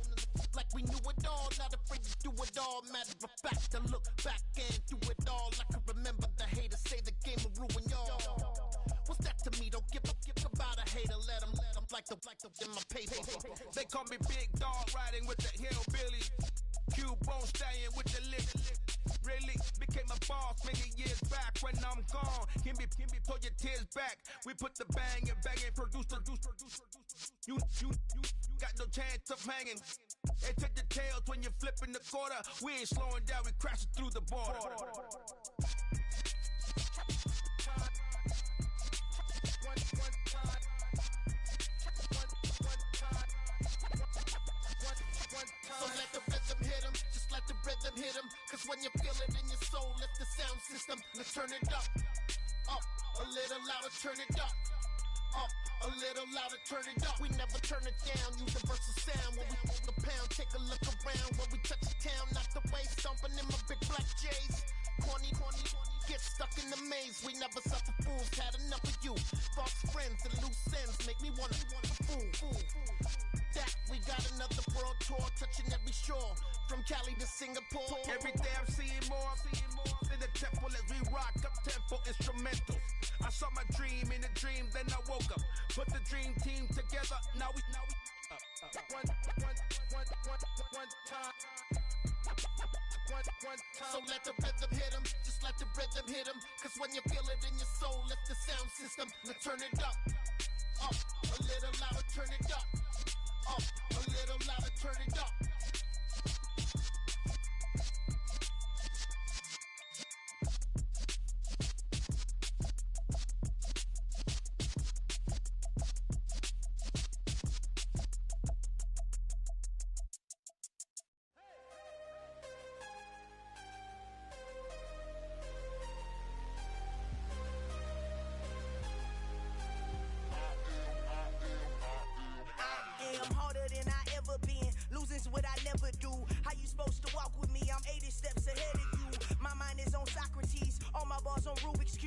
like we knew it all. Not afraid to do it all. Matter of fact, I look back and do it all. I can remember the haters say the game will ruin y'all. What's that to me? Don't give about a hater. Let them like the in my paper. They call me Big Dog, riding with the hillbilly. Q-Bone staying with the lick. Really became a boss many years back. When I'm gone, can be pull your tears back. We put the bang and produce. You got no chance of hanging. They take the tails when you're flipping the quarter. We ain't slowing down, we crashing through the border. So let the rhythm hit him, just let the rhythm hit him. Cause when you feel it in your soul, lift the sound system. Let's turn it up, a little louder, turn it up, a little louder, turn it up. We never turn it down, universal sound. When we hold the pound, take a look around. When we touch the town, not the way, stomping in my big black J's. Corny, get stuck in the maze. We never suffer fools, had enough of you. False friends and loose ends make me wanna fool. That we got another world tour, touching every shore, from Cali to Singapore. Every day I'm seeing more in the temple as we rock up tempo instrumentals. I saw my dream in a dream, then I woke up. Put the dream team together. Now we one time. So let the rhythm hit him, just let the rhythm hit him. Cause when you feel it in your soul, lift the sound system. Let's turn it up, a little louder, turn it up, a little louder, turn it up.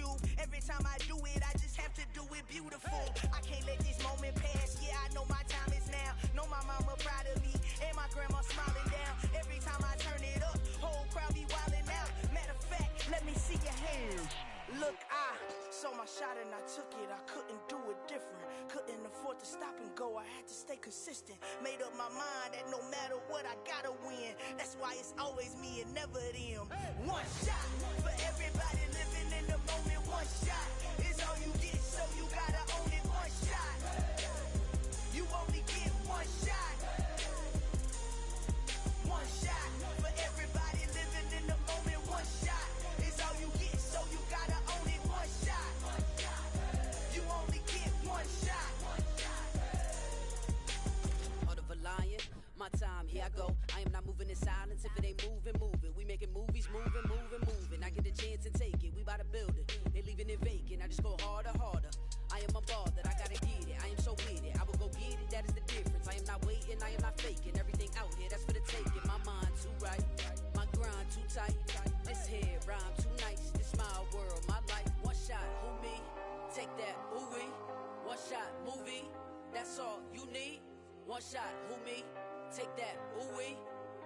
loop. Every time I do it, I just have to do it beautiful. I can't let this moment pass. Yeah, I know my time is now. Know my mama proud of me, and my grandma smiling down. Every time I turn it up, whole crowd be wildin' out. Matter of fact, let me see your hands. Look, I saw my shot and I took it. I couldn't do it different. Couldn't afford to stop and go. I had to stay consistent. Made up my mind that no matter what, I gotta win. That's why it's always me and never them. One shot for everybody living in the moment. One shot is all you get, so you gotta own it. One shot. You only get one shot. One shot for everybody living in the moment. One shot is all you get, so you gotta own it. One shot. You only get one shot. Heart of a lion, my time, here I go. I am not moving in silence. If it ain't moving, moving. We making movies, moving, moving, moving. I get a chance and take it. We bout to build it. They leaving it vacant. I just go harder, harder. I am unbothered. I gotta get it. I am so with it. I will go get it. That is the difference. I am not waiting. I am not faking. Everything out here, that's for the taking. My mind too right. My grind too tight. This head rhyme too nice. This my world, my life. One shot, who me? Take that, ooh wee. One shot, movie. That's all you need. One shot, who me? Take that, ooh wee.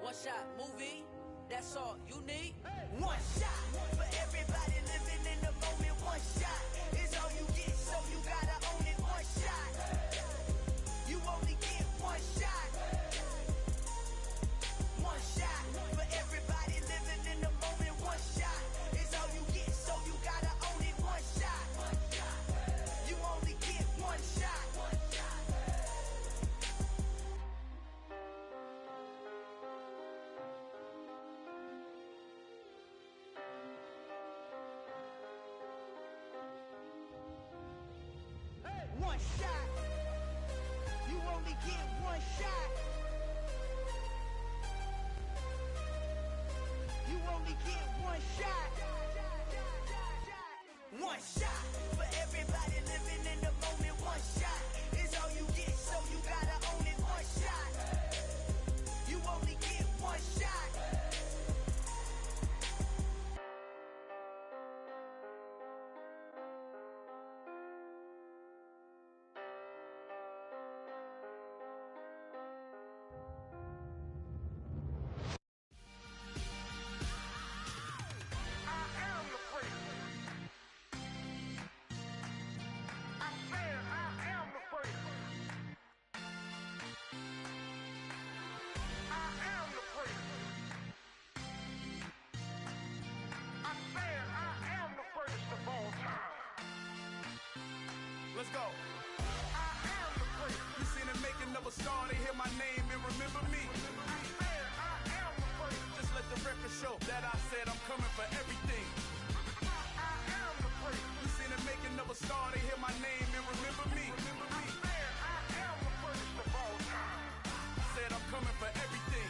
One shot, movie. That's all you need. One shot for everybody living in the moment. One shot is all you get, so you gotta own it. One shot. You only get one shot. One shot for everybody living in the moment. One shot is all you get, so you gotta own it. One shot. You only get one shot. One shot. You only get one shot. You only get one shot. One shot for everybody living in the moment. One shot is all you get, so you gotta own it. One shot. You only get one shot. Let's go. I am the great. You seen the making of a star, they hear my name and remember me. I am the great. Just let the record show that I said I'm coming for everything. I am the great. You seen the making of a star, they hear my name and remember me. I am the greatest of all time. Said I'm coming for everything.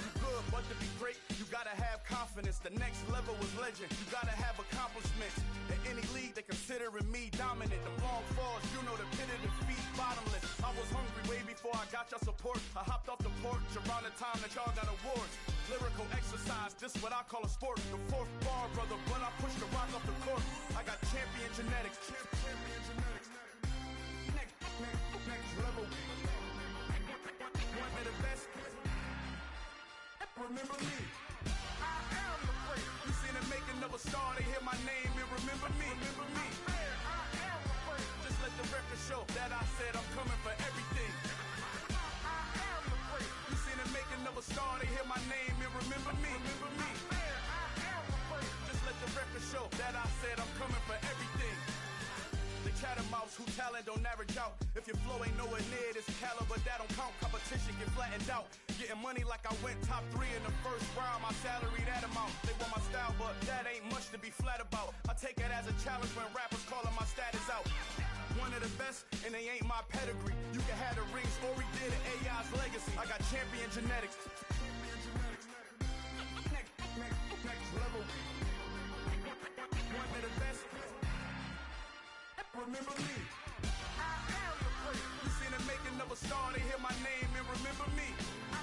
You good, but to be great, you gotta have confidence. The next level was legend. You gotta have accomplishments. In any league, they considering me dominant. The long falls, you know the pit of defeat, bottomless. I was hungry way before I got your support. I hopped off the porch around the time that y'all got awards. Lyrical exercise, this what I call a sport. The fourth bar, brother, when I push the rock off the court. I got champion genetics. Champion genetics. Next level. One of the best. Remember me. I am the great. You seen the making of a star, they hear my name and remember me. Remember me. I am the great. Just let the record show that I said I'm coming for everything. I am the great. You seen the making of a star, they hear my name and remember me. Remember me. I am the great. Just let the record show that I said I'm coming for everything. The catamounts who talent don't average out. If your flow ain't nowhere near this caliber, that don't count. Competition get flattened out. Getting money like I went top 3 in the first round. My salary that amount. They want my style, but that ain't much to be flat about. I take it as a challenge when rappers calling my status out. One of the best, and they ain't my pedigree. You can have the rings, or we did it, AI's legacy. I got champion genetics. Next level. One of the best. Remember me. I am the great. You seen the making of a star, they hear my name and remember me. I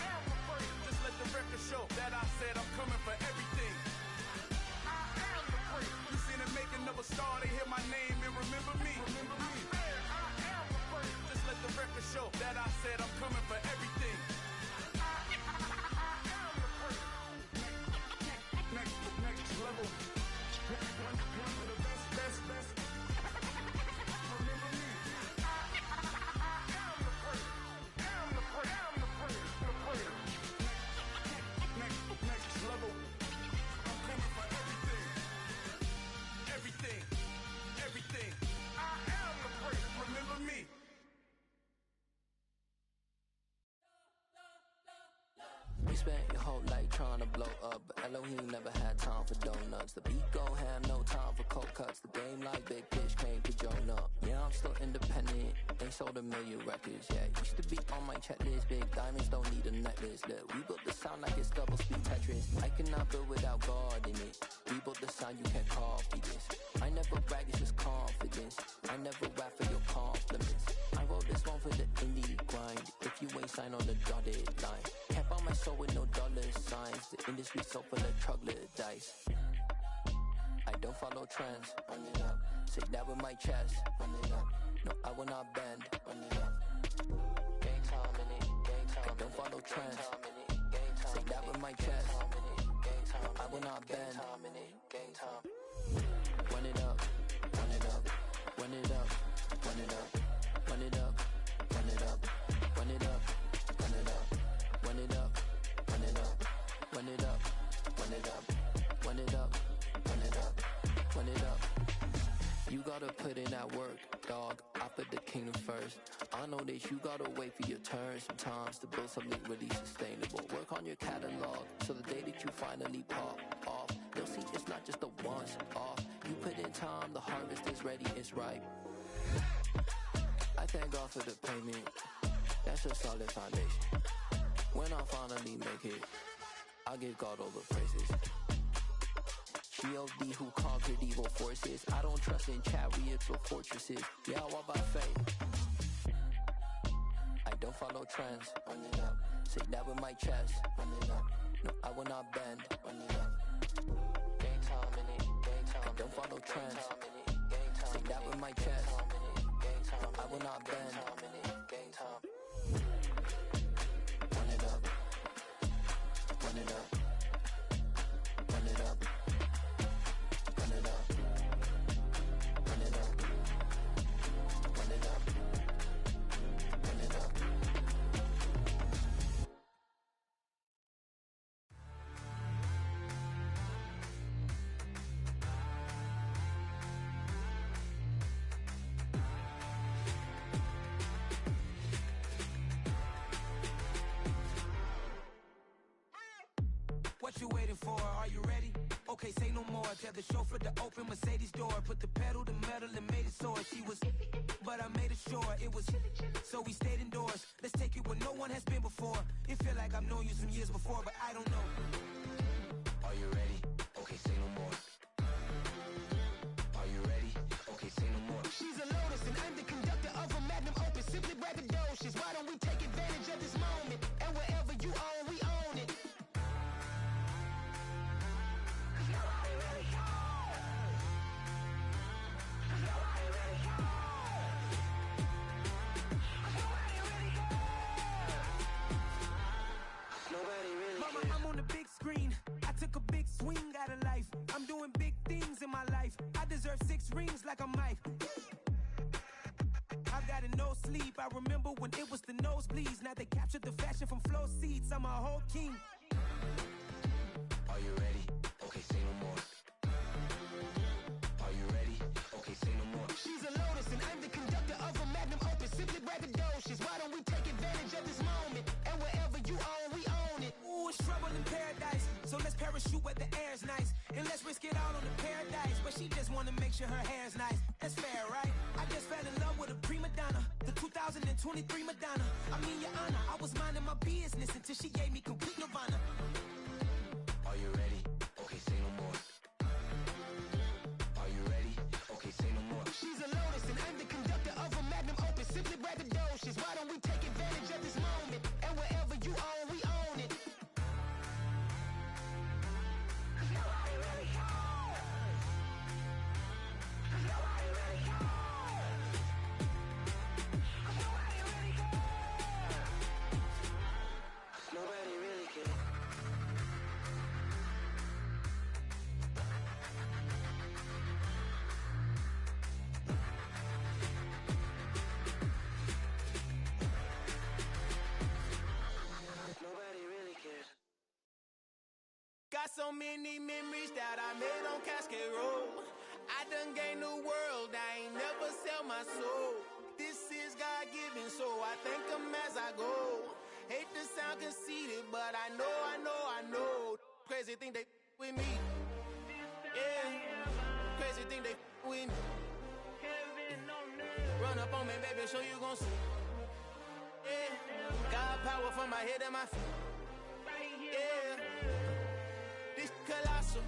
am the great. Just let the record show that I said I'm coming for everything. I am the great. You seen the said I'm coming for everything. Next level. One of the best. Remember me. I'm the first. Next level. I'm coming for everything. Everything. I am the first. Remember me. We spent your whole life trying to blow up, but Elohim never had time for donuts. The beat gon' have no time for cold cuts. The game like Big Fish came to Jonah. Yeah, I'm still independent. They sold 1 million records. Yeah, used to be on my checklist. Big diamonds don't need a necklace. Look, we built the sound like it's double speed Tetris. I cannot build without God in it. We built the sound, you can't copy this. I never brag, it's just confidence. I never rap for your compliments. I wrote this one for the indie grind. If you ain't signed on the dotted line, can't buy my soul with no dollar signs. The industry so full of troglodytes. I don't follow trends. Run it up. Say that with my chest. Run it up. No, I will not bend. Run it up. Gang time in it. Gang time. I don't follow trends. Say that with my chest. No, I will not bend. Gang time. Run it up. Run it up. Run it up. Run it up. Run it up. Run it up. Run it up. Run it up. Run it up. Run it up. Run it up. Run it up. Run it up. Run it up. Run it up. You gotta put in that work, dog. I put the kingdom first. I know that you gotta wait for your turn sometimes to build something really sustainable. Work on your catalog so the day that you finally pop off, they'll see it's not just a once off. You put in time, the harvest is ready, it's ripe. I thank God for the payment. That's a solid foundation. When I finally make it, I'll give God all the praises. G.O.D. who conquered evil forces. I don't trust in chariots or fortresses. Yeah, I walk by faith. I don't follow trends. Run it up. Say that with my chest. Run it up. No, I will not bend. Run it up. Gang time in it. Gang time. I don't follow trends. Say that with my chest. No, I will not bend. Gang time. Run it up. Run it up. Run it up. Run it up. Run it up. Run it up. Run it up. What you waiting for? Are you ready? Okay, say no more. Tell the chauffeur to open Mercedes door. Put the pedal to metal and made it soar. She was, but I made it sure it was. So we stayed indoors. Let's take it where no one has been before. It feel like I've known you some years before, but I don't know. Are you ready? Okay, say no more. Are you ready? Okay, say no more. She's a Lotus and I'm the conductor of a magnum opus. Simply braggadocious. Why don't we take advantage of this moment? And wherever you own, we own it. Mama, I'm on the big screen. I took a big swing out of life. I'm doing big things in my life. I deserve 6 rings like a Mike. I've got no sleep. I remember when it was the nosebleeds. Now they captured the fashion from flow seats. I'm a whole king. Are you ready? Okay, say no more. Are you ready? Okay, say no more. She's a Lotus and I'm the conductor of a magnum opus. Simply braggadocious. Why don't we take advantage of this moment? And wherever you own, we own it. Ooh, it's trouble in paradise. So let's parachute where the air's nice. And let's risk it all on the paradise. But she just wanna make sure her hair's nice. That's fair, right? I just fell in love with a prima donna. The 2023 Madonna. I mean, your honor, I was minding my business until she gave me complete nirvana. Are you ready? Okay, say no more. Are you ready? Okay, say no more. She's a Lotus and I'm the conductor of a magnum opus. Simply braggadocious. Why don't we take advantage of this moment? And wherever you own, we own it. so many memories that I made on Cascade Road. I done gained the world, I ain't never sell my soul. This is God-given, so I thank him as I go. Hate to sound conceited, but I know. Crazy thing they with me. Yeah, crazy thing they with me. Run up on me, baby, so you gon' see. Yeah, God power from my head and my feet. Yeah, this colossal.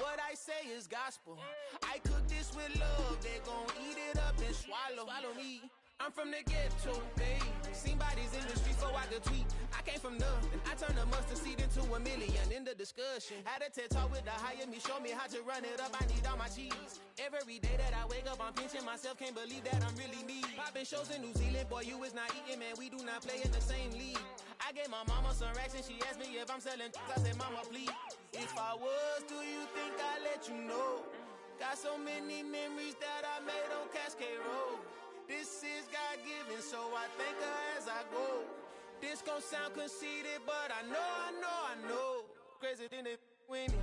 What I say is gospel. I cook this with love. They gon' eat it up and swallow me. I'm from the ghetto, babe. Seen bodies in the street so I could tweet. I came from nothing. I turned a mustard seed into a million in the discussion. Had a TED talk with the higher me, show me how to run it up. I need all my cheese. Every day that I wake up, I'm pinching myself. Can't believe that I'm really me. Popping shows in New Zealand, boy, you is not eating, man. We do not play in the same league. I gave my mama some racks and she asked me if I'm selling. I said, mama, please. If I was, do you think I'd let you know? Got so many memories that I made on Cascade Road. This is God-given, so I thank her as I go. This gon' sound conceited, but I know. Crazy thing they with me.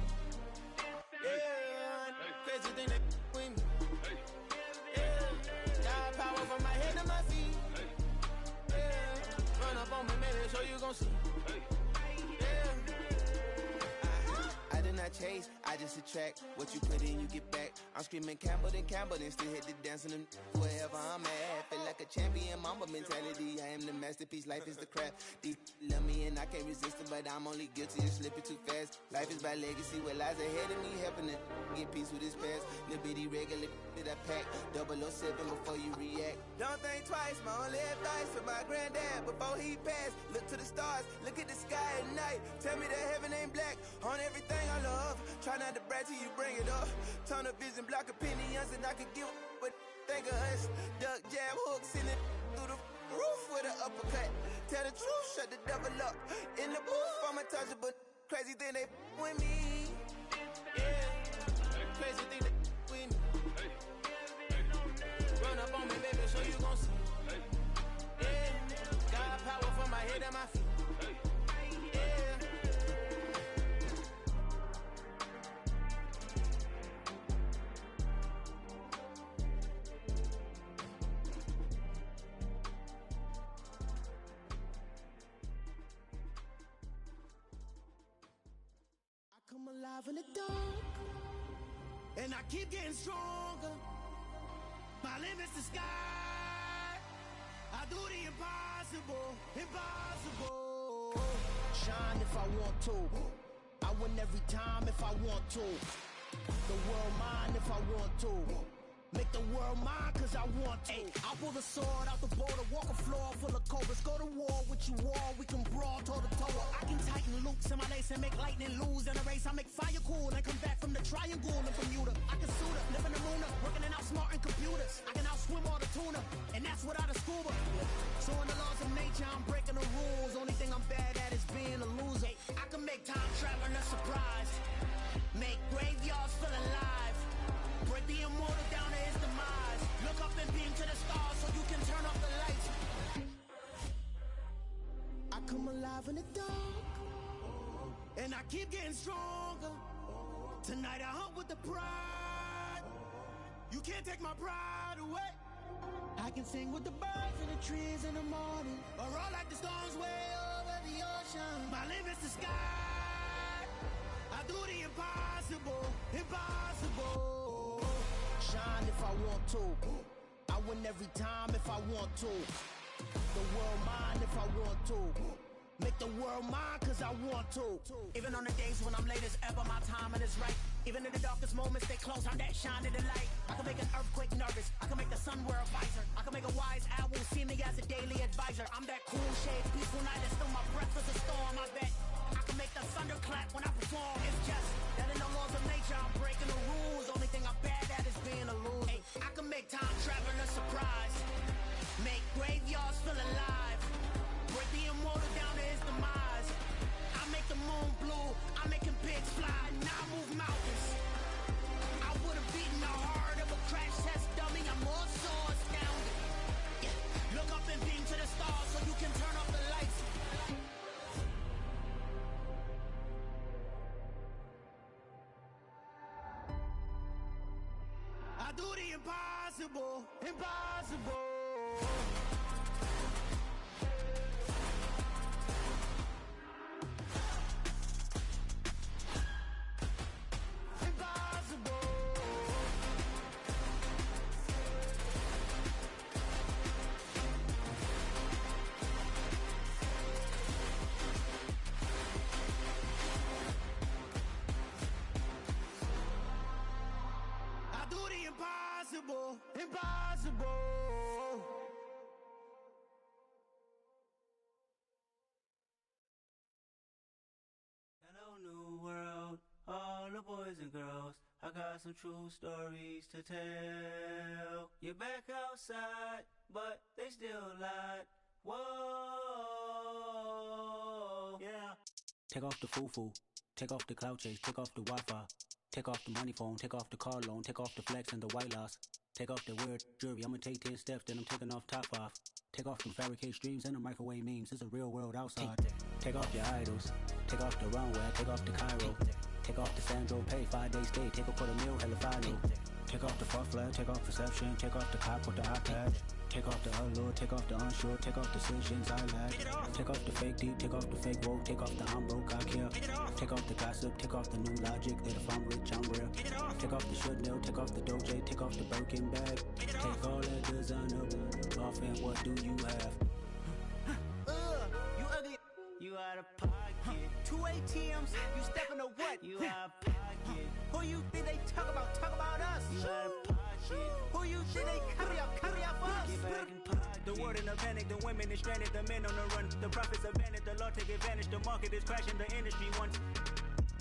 Yeah, crazy thing they with me. Yeah, God power from my head to my feet. Yeah, run up on me, baby, so you gon' see. I did not chase, I just attract. What you put in, you get back. I'm screaming Campbell, then still hit the dancing and wherever I'm at. Feel like a champion, mamba mentality. I am the masterpiece, life is the crap. These love me and I can't resist it, but I'm only guilty of slipping too fast. Life is by legacy, what lies ahead of me, helping to get peace with his past. Little bitty regular that I pack, 007 before you react. Don't think twice, my only advice for my granddad before he passed. Look to the stars, look at the sky at night. Tell me that heaven ain't black on everything I love. Try not to brag till you bring it up. Tunnel vision, block opinions, and I could give what think of us. Duck, jab, hook, send it through the roof with an uppercut. Tell the truth, shut the devil up. In the booth, I'm untouchable. Crazy thing they with me. Yeah, crazy thing they with me. Run up on me, baby, so you gon' see. Yeah, God power from my head and my feet. Come alive in the dark, and I keep getting stronger. My limit's the sky. I do the impossible. Shine if I want to. I win every time if I want to. The world mine if I want to. Make the world mine cause I want to. I'll pull the sword out the border, walk a floor full of cobras. Go to war with you all, we can brawl toe to toe. I can tighten loops in my lace and make lightning lose in a race. I make fire cool and come back from the triangle in Bermuda. I can suit up, live in the moon, working and outsmarting computers. I can outswim all the tuna, and that's without a scuba. So in the laws of nature, I'm breaking the rules. Only thing I'm bad at is being a loser. I can make time traveling a surprise. Make graveyards feel alive. Break the immortal down to his demise. Look up and beam to the stars so you can turn off the lights. I come alive in the dark, and I keep getting stronger. Tonight I hunt with the pride. You can't take my pride away. I can sing with the birds and the trees in the morning, or roll like the storms way over the ocean. My limit's the sky. I do the impossible. Shine if I want to. I win every time if I want to. The world mine if I want to. Make the world mine cause I want to. Even on the days when I'm late as ever, my timing is right. Even in the darkest moments, stay close, I'm that shine in the light. I can make an earthquake nervous, I can make the sun wear a visor. I can make a wise owl see me as a daily advisor. I'm that cool shade, peaceful night, and still my breath is a storm, I bet. I can make the thunder clap when I perform. It's just that in the laws of nature, I'm breaking the rules. Only thing I'm bad at is being a loser. I can make time traveling a surprise. Make graveyards feel alive. Break the immortal down to his demise. I make the moon blue. I'm making pigs fly. Now I move mountains. I would have beaten the heart of a crash test dummy. I'm more so astounded. Yeah. Look up and beam to the stars so you can turn off the lights. I do the impossible, impossible. Impossible, impossible. Hello, new world, all the boys and girls. I got some true stories to tell. You're back outside, but they still lied. Whoa, yeah. Take off the foo-foo, take off the cloud chase, take off the Wi-Fi. Take off the money phone, take off the car loan, take off the flex and the white loss. Take off the weird jewelry, I'ma take 10 steps, then I'm taking off top 5. Take off them fabricated streams and the microwave memes, it's a real world outside. Take off your idols, take off the runway, take off the Cairo. Take off the Sandro pay, 5-day stay, take a $250,000, hella follow. Take off the far flag, take off perception, take off the cop with the iPad. Take off the allure, take off the unsure, take off decisions I lack. Take off the fake deep, take off the fake woke, take off the I'm broke, I care. Take off the gossip, take off the new logic that if I'm rich, I'm real. Take off the should know, take off the Doja, take off the Birkin bag. Take all that designer off and what do you have? You ugly, you out of pocket. 2 ATMs, you stepping to what? You out of pocket. Who you think they talk about us? You out of pocket. Who you think they carry out for us? Get back in pocket. The world in a panic, the women is stranded, the men on the run. The profits abandoned, the law take advantage, the market is crashing, the industry wants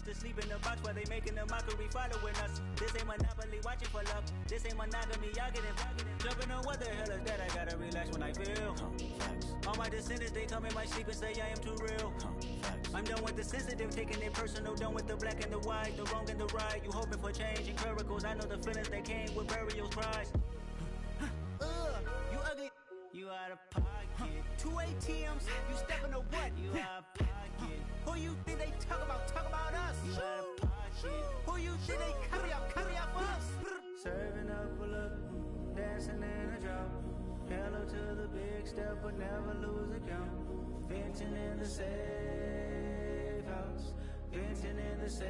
to sleep in the box while they making a mockery following us. This ain't Monopoly, watching for love. This ain't monogamy, y'all getting jumping on what the hell is that? I gotta relax when I feel. All my descendants, they come in my sleep and say I am too real. I'm done with the sensitive, taking it personal, done with the black and the white, the wrong and the right. You hoping for change and miracles, I know the feelings that came with burials, cries. You ugly. You out of pocket. 2 ATMs, you stepping to what? You out of pocket. Who you think they talk about us? You out of pocket. Who you think they carry out for us? Serving up a look, dancing in a drop. Hello to the big step, but never lose a count. Venting in the safe house. Venting in the safe.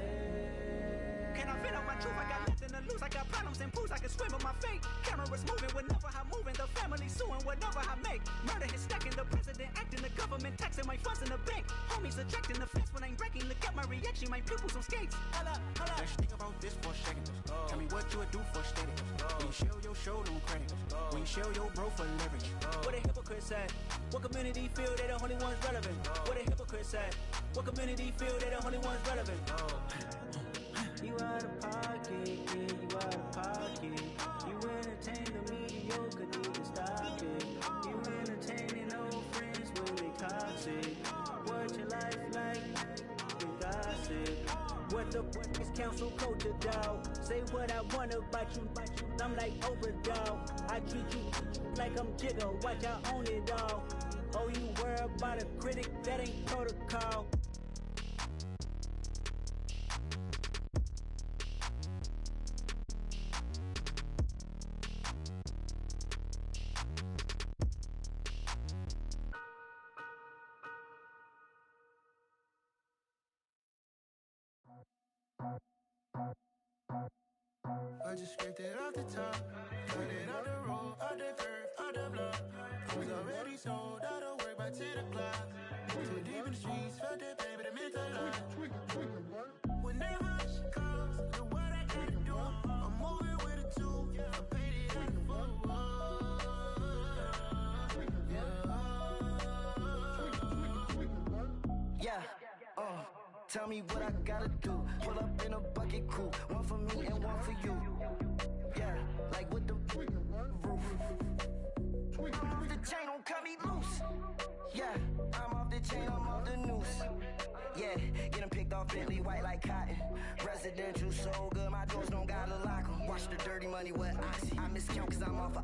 Can I vent out my truth? I got nothing to lose. I got problems and booze. I can swim with my fate. Cameras moving whenever I'm moving. The family suing whatever I make. Murder is stacking. The president acting. The government taxing my funds in the bank. Homies attracting the fence when I'm breaking. Look at my reaction. My pupils on skates. Holla, holla. Let's think about this for a second. Tell me what you would do for steady. When you show your show, no credit. When you show your bro for leverage. What a hypocrite said. What community feel they the only ones relevant? What a hypocrite said. What community feel they the only ones relevant? You out of pocket, yeah, you out of pocket. You entertain the mediocre, need to stop it. You entertaining old friends when they toxic. What your life like? You gossip. What the is council culture, dog? Say what I want about you. I'm like Oprah, dog. I treat you like I'm Jigga. Watch I own it, dog. Oh, you worry about a critic? That ain't protocol. I just scraped it off the top, got it out the road, out the curve, out the block. I was already sold, out of work by 10 o'clock. Too deep in the streets, felt that pain, but it meant a lot. Whenever she calls, do what I gotta do. I'm moving with a two, I'm painted like a fool. Yeah, tell me what I gotta do. Pull up in a bucket crew, one for me and one for you. Yeah, like with the roof. I'm off the chain, don't cut me loose. Yeah, I'm off the chain, I'm off the noose. Yeah, getting picked off Bentley, white like cotton. Residential so good, my doors don't gotta lock 'em. Watch the dirty money with Oxy. I miscount cause I'm off a...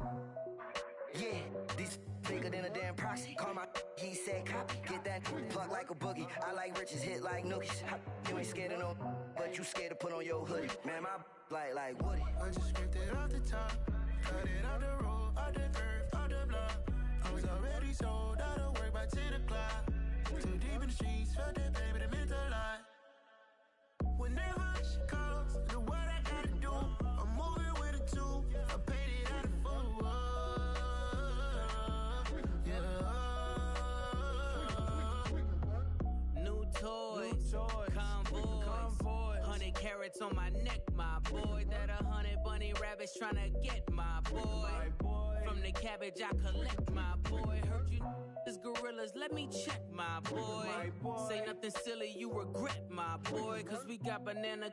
Yeah, these bigger than a damn proxy. Call my he said copy. Get that plug like a boogie. I like riches, hit like nookies. You ain't scared of no, but you scared to put on your hoodie. Man, my like Woody. I just scraped it off the top, cut it off the road, off the curve, off the block. I was already sold out of work by 10 o'clock. Too deep in the streets, felt that baby, that meant a lot. Whenever she calls, know what I gotta do. I'm moving with a two, I paid it out of full. Yeah. New toys, convoys, 100 carats on my neck, my boy. That 100 bunny rabbits tryna get my boy. From the cabbage I collect, my boy. Heard you is gorillas, let me check, my boy. Say nothing silly, you regret, my boy. Cause we got banana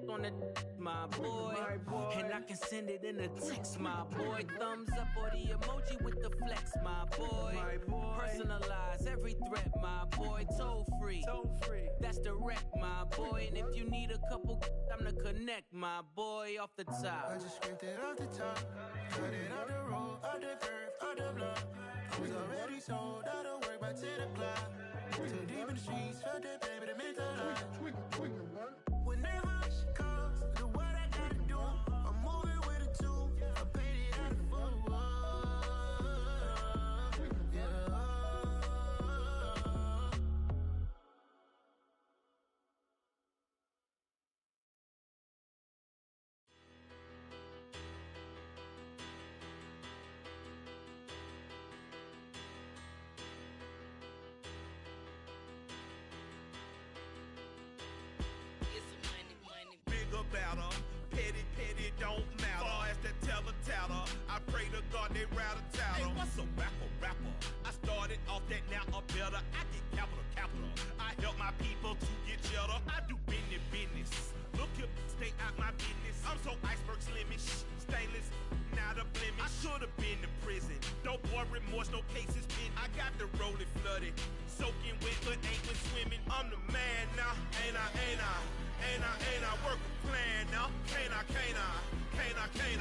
on the my boy. And I can send it in a text, my boy. Thumbs up or the emoji with the flex, my boy. Personalize every threat, my boy. Toll free, that's direct, my boy. And if you need a couple, I'm the connect, my boy. Off the top, I just scraped it off the top, cut it off the road, off the curve, off the block. I was already sold out of work by 10 o'clock. Too deep in the streets, felt that baby, that meant a lot. Whenever she calls, know what I gotta do. I'm moving with a two, I paid it out of full. Yeah. Better. Petty, don't matter. Far as that teller, I pray to God they rattle tattle. Hey, what's a rapper? I started off that, now I'm better. I get capital. I help my people to get cheddar. I do business. Look here, stay out my business. I'm so iceberg slimish, stainless, not a blemish. I should've been in prison. No boy remorse, no cases pinned. I got the rolling flooded, soaking wet, but ain't been swimming. I'm the man now, ain't I? Work a plan now, can't I?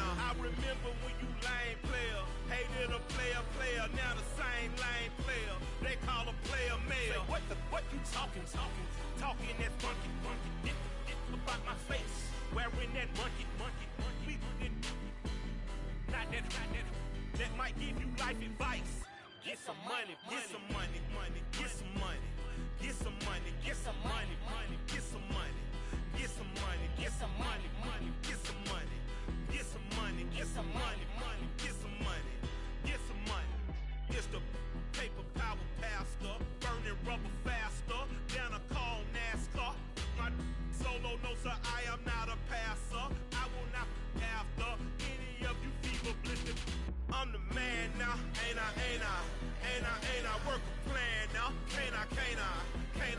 I remember when you lame player, hated a player, now the same lame player. They call a player male. What you talking that funky, dip about my face, wearing that monkey, we not that, that might give you life advice. Get some money, get some money, get some money, get some money, get some money, get some money. Get some money, get some money, get some money, get some money, get some money, get some money, get some money. It's the paper power pastor, burning rubber faster, down a call NASCAR. My solo, no sir, I am not a passer. I will not after any of you fever blistered. I'm the man now, ain't I? Work a plan now, can't I?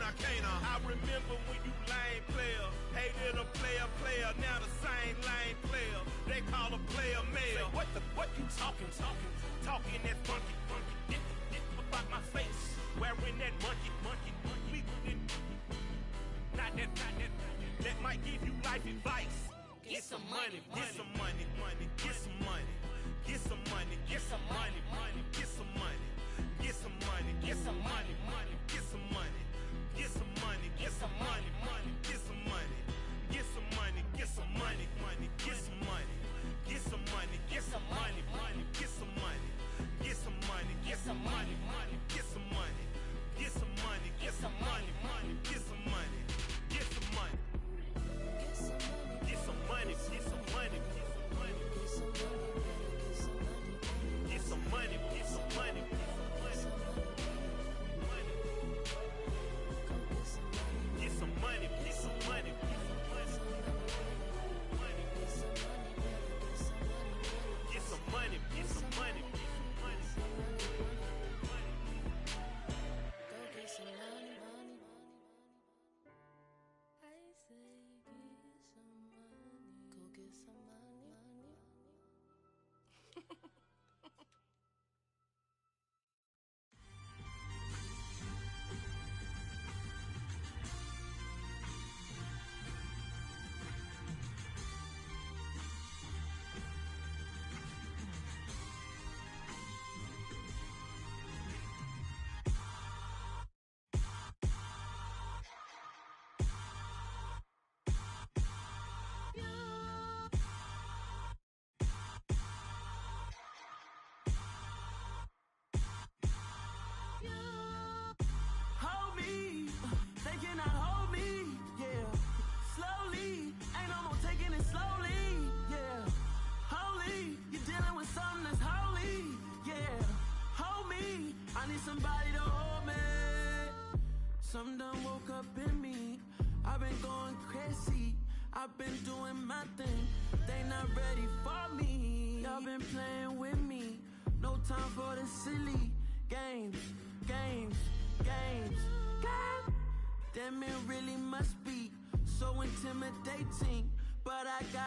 I remember when you lame player, hated a player, now the same lame player. They call a player male. Say, what you talking that funky, dip about my face, wearing that monkey, we not that, that might give you life advice. Get some money, get some money, get some money, get some money, get some money, get some money, get some money, get some money, get some money. Get some money, get some money, get some money, get some money, get some money, get some money, get some money, get some money, get some money, get some money, get some money, get some money, get some money, get some money, get some money, get some money, get some money, get some money, get some money, been playing with me. No time for the silly games. God damn, it really must be so intimidating. But I got